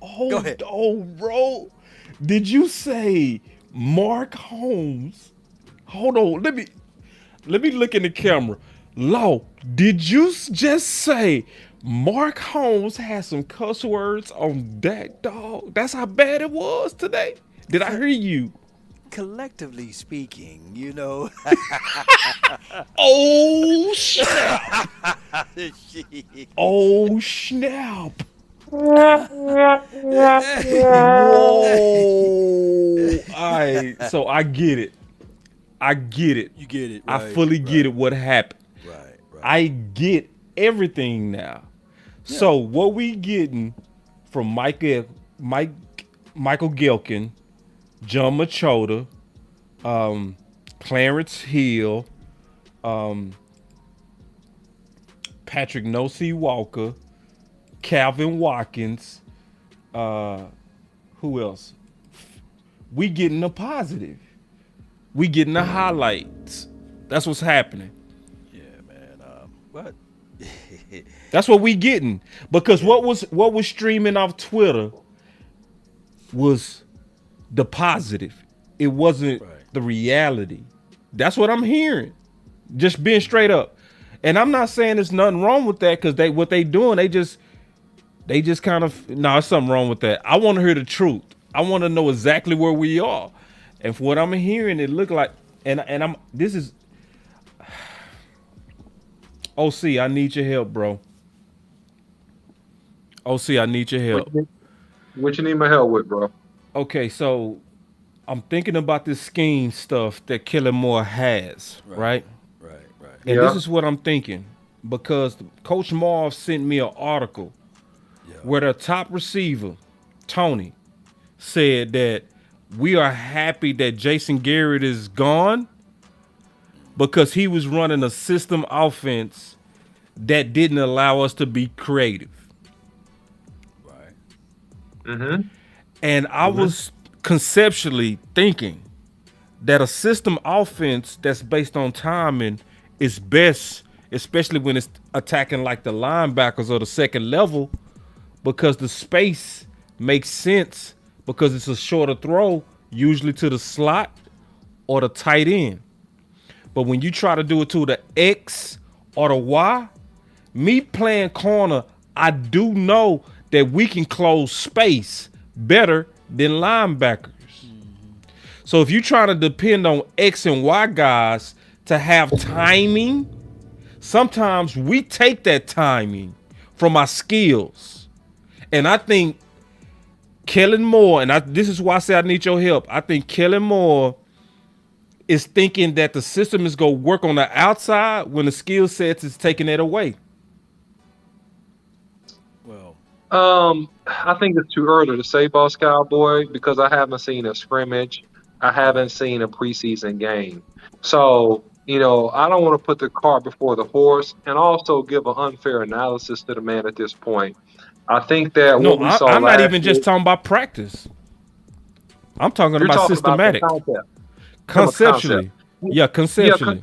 Hold on, bro. Did you say Mark Holmes? Hold on, let me look in the camera. Law, did you just say Mark Holmes had some cuss words on Dak, dog? That's how bad it was today? Did I hear you? Collectively speaking, you know. Oh, snap. Oh, snap. Whoa. All right, so I get it. You get it. Right, I fully get it what happened. Right. I get everything now. Yeah. So what we getting from Michael Gilkin, John Machota, Clarence Hill, Patrick No-C Walker, Calvin Watkins, who else? We getting the positive. We getting the highlights. That's what's happening. Yeah, man. What? That's what we getting. Because what was streaming off Twitter was the positive. It wasn't the reality. That's what I'm hearing. Just being straight up. And I'm not saying there's nothing wrong with that, because what they doing, they just kind of, there's something wrong with that. I want to hear the truth. I want to know exactly where we are. And for what I'm hearing, it look like, this is, OC, I need your help, bro. OC, I need your help. What you need my help with, bro? Okay, so I'm thinking about this scheme stuff that Kellen Moore has, right? Right. And this is what I'm thinking, because Coach Moore sent me an article where the top receiver, Tony, said that we are happy that Jason Garrett is gone because he was running a system offense that didn't allow us to be creative. Right. Mm-hmm. And I was conceptually thinking that a system offense that's based on timing is best, especially when it's attacking like the linebackers or the second level, because the space makes sense because it's a shorter throw, usually to the slot or the tight end. But when you try to do it to the X or the Y, me playing corner, I do know that we can close space better than linebackers. So if you're trying to depend on X and Y guys to have timing, sometimes we take that timing from our skills. And I think Kellen Moore, and this is why I say I need your help. I think Kellen Moore is thinking that the system is going to work on the outside when the skill sets is taking it away. I think it's too early to say, Boss Cowboy, because I haven't seen a scrimmage. I haven't seen a preseason game. So, I don't want to put the cart before the horse and also give an unfair analysis to the man at this point. I think that what we saw I'm not even year, just talking about practice. I'm talking about systematic. Conceptually. Yeah, conceptually.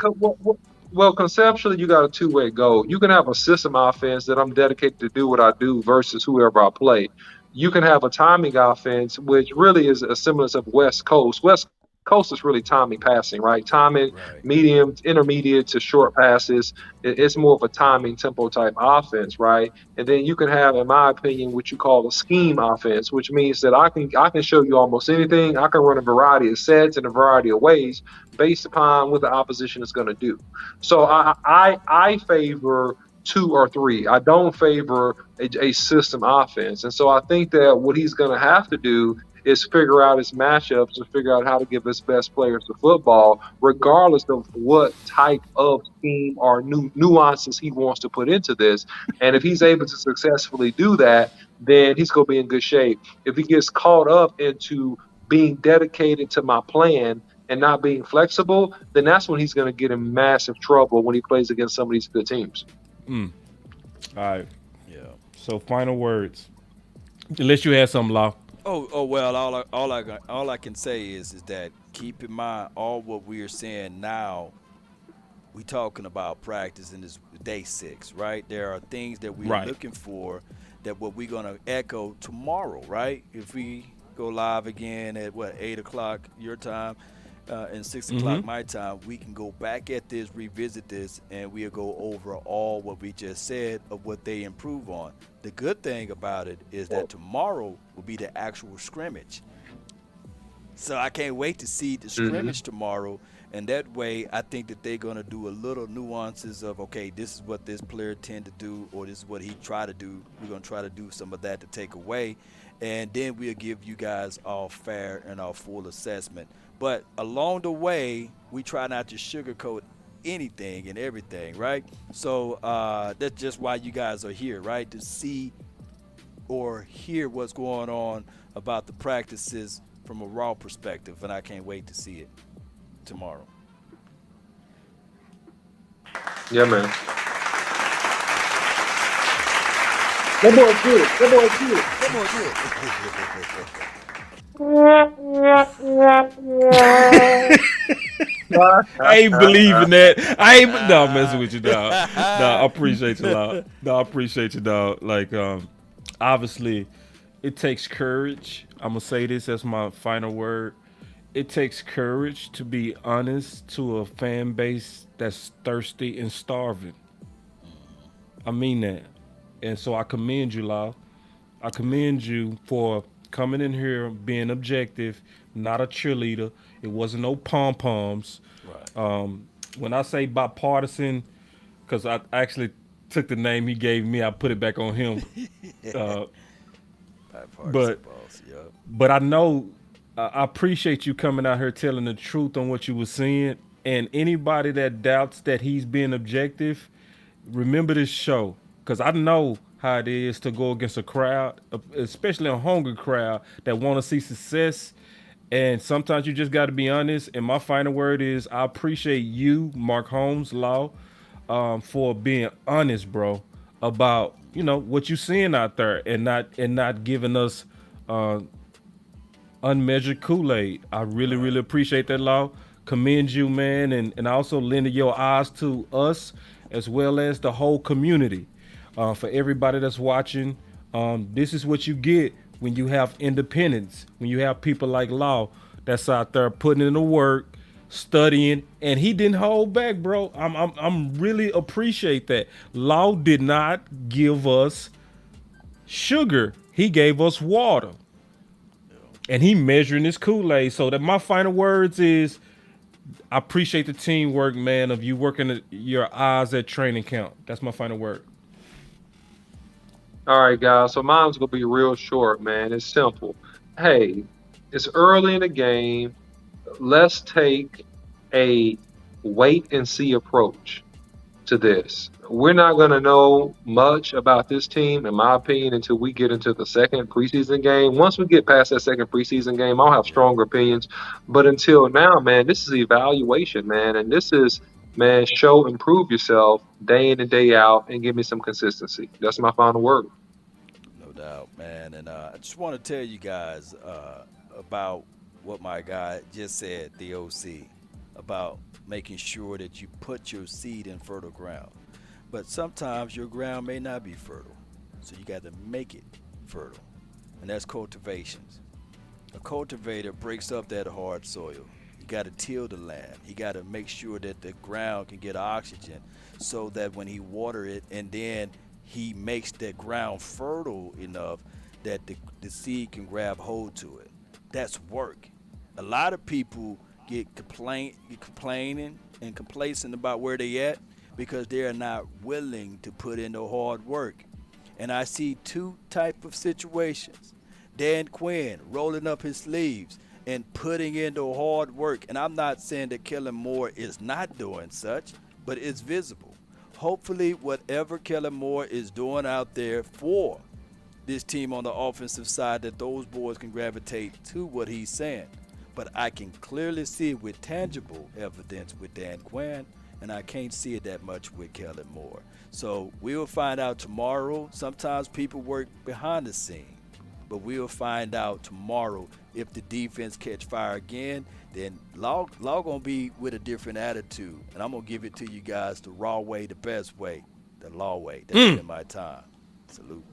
Well, conceptually, you got a two-way go. You can have a system offense that I'm dedicated to do what I do versus whoever I play. You can have a timing offense, which really is a semblance of West Coast. West Coast is really timing passing, right? Timing, medium, intermediate to short passes. It's more of a timing tempo type offense, right? And then you can have, in my opinion, what you call a scheme offense, which means that I can show you almost anything. I can run a variety of sets in a variety of ways based upon what the opposition is going to do. So I favor 2 or 3. I don't favor a system offense. And so I think that what he's going to have to do is figure out his matchups and figure out how to give his best players the football, regardless of what type of scheme or nuances he wants to put into this. And if he's able to successfully do that, then he's going to be in good shape. If he gets caught up into being dedicated to my plan and not being flexible, then that's when he's going to get in massive trouble when he plays against some of these good teams. All right. Yeah. So final words. Unless you had something, Law. Well, all I can say is that keep in mind all what we are saying now. We talking about practice in this day 6, right? There are things that we are looking for that what we're gonna echo tomorrow, right? If we go live again at 8 o'clock your time and 6 o'clock my time, we can go back at this, revisit this, and we'll go over all what we just said of what they improve on. The good thing about it is that tomorrow will be the actual scrimmage. So I can't wait to see the scrimmage tomorrow. And that way, I think that they're going to do a little nuances of, okay, this is what this player tend to do, or this is what he try to do. We're going to try to do some of that to take away. And then we'll give you guys all fair and our full assessment. But along the way, we try not to sugarcoat anything and everything, right? So that's just why you guys are here, right? To see or hear what's going on about the practices from a raw perspective, and I can't wait to see it tomorrow. Yeah, man. That boy's good. I ain't believing that. I'm messing with you, dog. I appreciate you, dog. I appreciate you, dog. Like, obviously, it takes courage. I'm gonna say this as my final word. It takes courage to be honest to a fan base that's thirsty and starving. I mean that. And so I commend you, Lau. I commend you for coming in here, being objective, not a cheerleader. It wasn't no pom-poms. Right. When I say bipartisan, because I actually took the name he gave me, I put it back on him. But I know, I appreciate you coming out here telling the truth on what you were saying. And anybody that doubts that he's being objective, remember this show. Because I know how it is to go against a crowd, especially a hungry crowd that want to see success. And sometimes you just got to be honest. And my final word is I appreciate you, Mark Holmes, Law, for being honest, bro, about, what you're seeing out there and not giving us unmeasured Kool-Aid. I really, really appreciate that, Law. Commend you, man, and also lending your eyes to us as well as the whole community. For everybody that's watching, this is what you get when you have independence, when you have people like Law that's out there putting in the work, studying, and he didn't hold back, bro. I'm really appreciate that. Law did not give us sugar. He gave us water. And he measuring his Kool-Aid. So that my final words is, I appreciate the teamwork, man, of you working your eyes at training camp. That's my final word. All right, guys. So mine's gonna be real short, man. It's simple. Hey, it's early in the game. Let's take a wait and see approach to this. We're not gonna know much about this team, in my opinion, until we get into the second preseason game. Once we get past that second preseason game, I'll have stronger opinions. But until now, man, this is evaluation, man, and this is, man, show and prove yourself day in and day out, and give me some consistency. That's my final word. No doubt, man. And I just want to tell you guys about what my guy just said, the OC, about making sure that you put your seed in fertile ground. But sometimes your ground may not be fertile, so you got to make it fertile, and that's cultivations. A cultivator breaks up that hard soil. You got to till the land. You got to make sure that the ground can get oxygen so that when he water it and then he makes that ground fertile enough that the seed can grab hold to it. That's work. A lot of people get complaining and complacent about where they at because they are not willing to put in the hard work. And I see two type of situations. Dan Quinn rolling up his sleeves and putting in the hard work. And I'm not saying that Kellen Moore is not doing such, but it's visible. Hopefully whatever Kellen Moore is doing out there for this team on the offensive side, that those boys can gravitate to what he's saying. But I can clearly see it with tangible evidence with Dan Quinn, and I can't see it that much with Kellen Moore. So we'll find out tomorrow. Sometimes people work behind the scene, but we'll find out tomorrow if the defense catch fire again. Then Law gonna be with a different attitude, and I'm gonna give it to you guys the raw way, the best way, the Law way. That's been my time. Salute.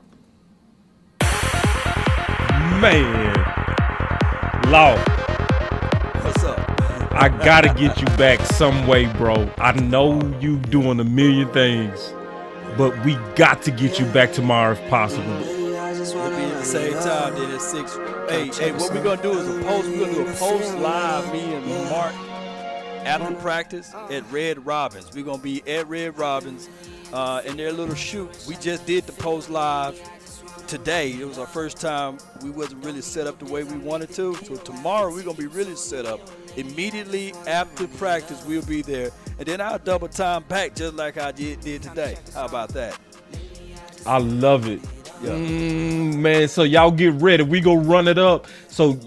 Man, Law. What's up? I gotta get you back some way, bro. I know you doing a million things, but we got to get you back tomorrow if possible. We'll be at the same time then at 6. Hey, what we're gonna do is we're gonna do a post live, me and Mark, after practice at Red Robin's. We're gonna be at Red Robin's in their little shoot. We just did the post live today. It was our first time. We wasn't really set up the way we wanted to. So tomorrow we're gonna be really set up. Immediately after practice, we'll be there, and then I'll double time back just like I did today. How about that? I love it. Yeah. Man, so y'all get ready. We go run it up. So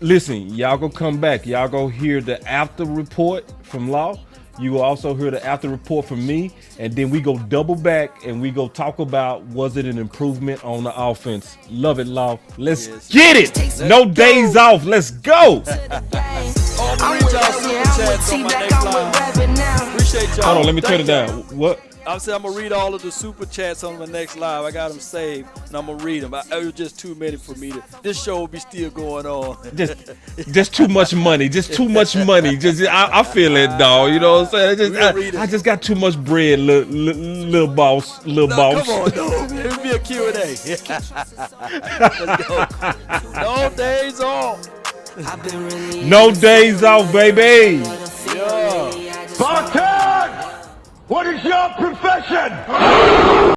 listen, y'all go come back. Y'all go hear the after report from Law. You will also hear the after report from me, and then we go double back and we go talk about, was it an improvement on the offense? Love it, Law. Let's get it. No days off. Let's go. Hold on, let me turn it down. What? I'm saying I'm gonna read all of the super chats on the next live. I got them saved, and I'm gonna read them. It was just too many for me to. This show will be still going on. Just too much money. Just too much money. I feel it, dog. You know what I'm saying? I just got too much bread, little boss. Come on, dog. It would be a Q&A. Let's go. No days off. No days off, baby. Yeah. Spartan! What is your profession?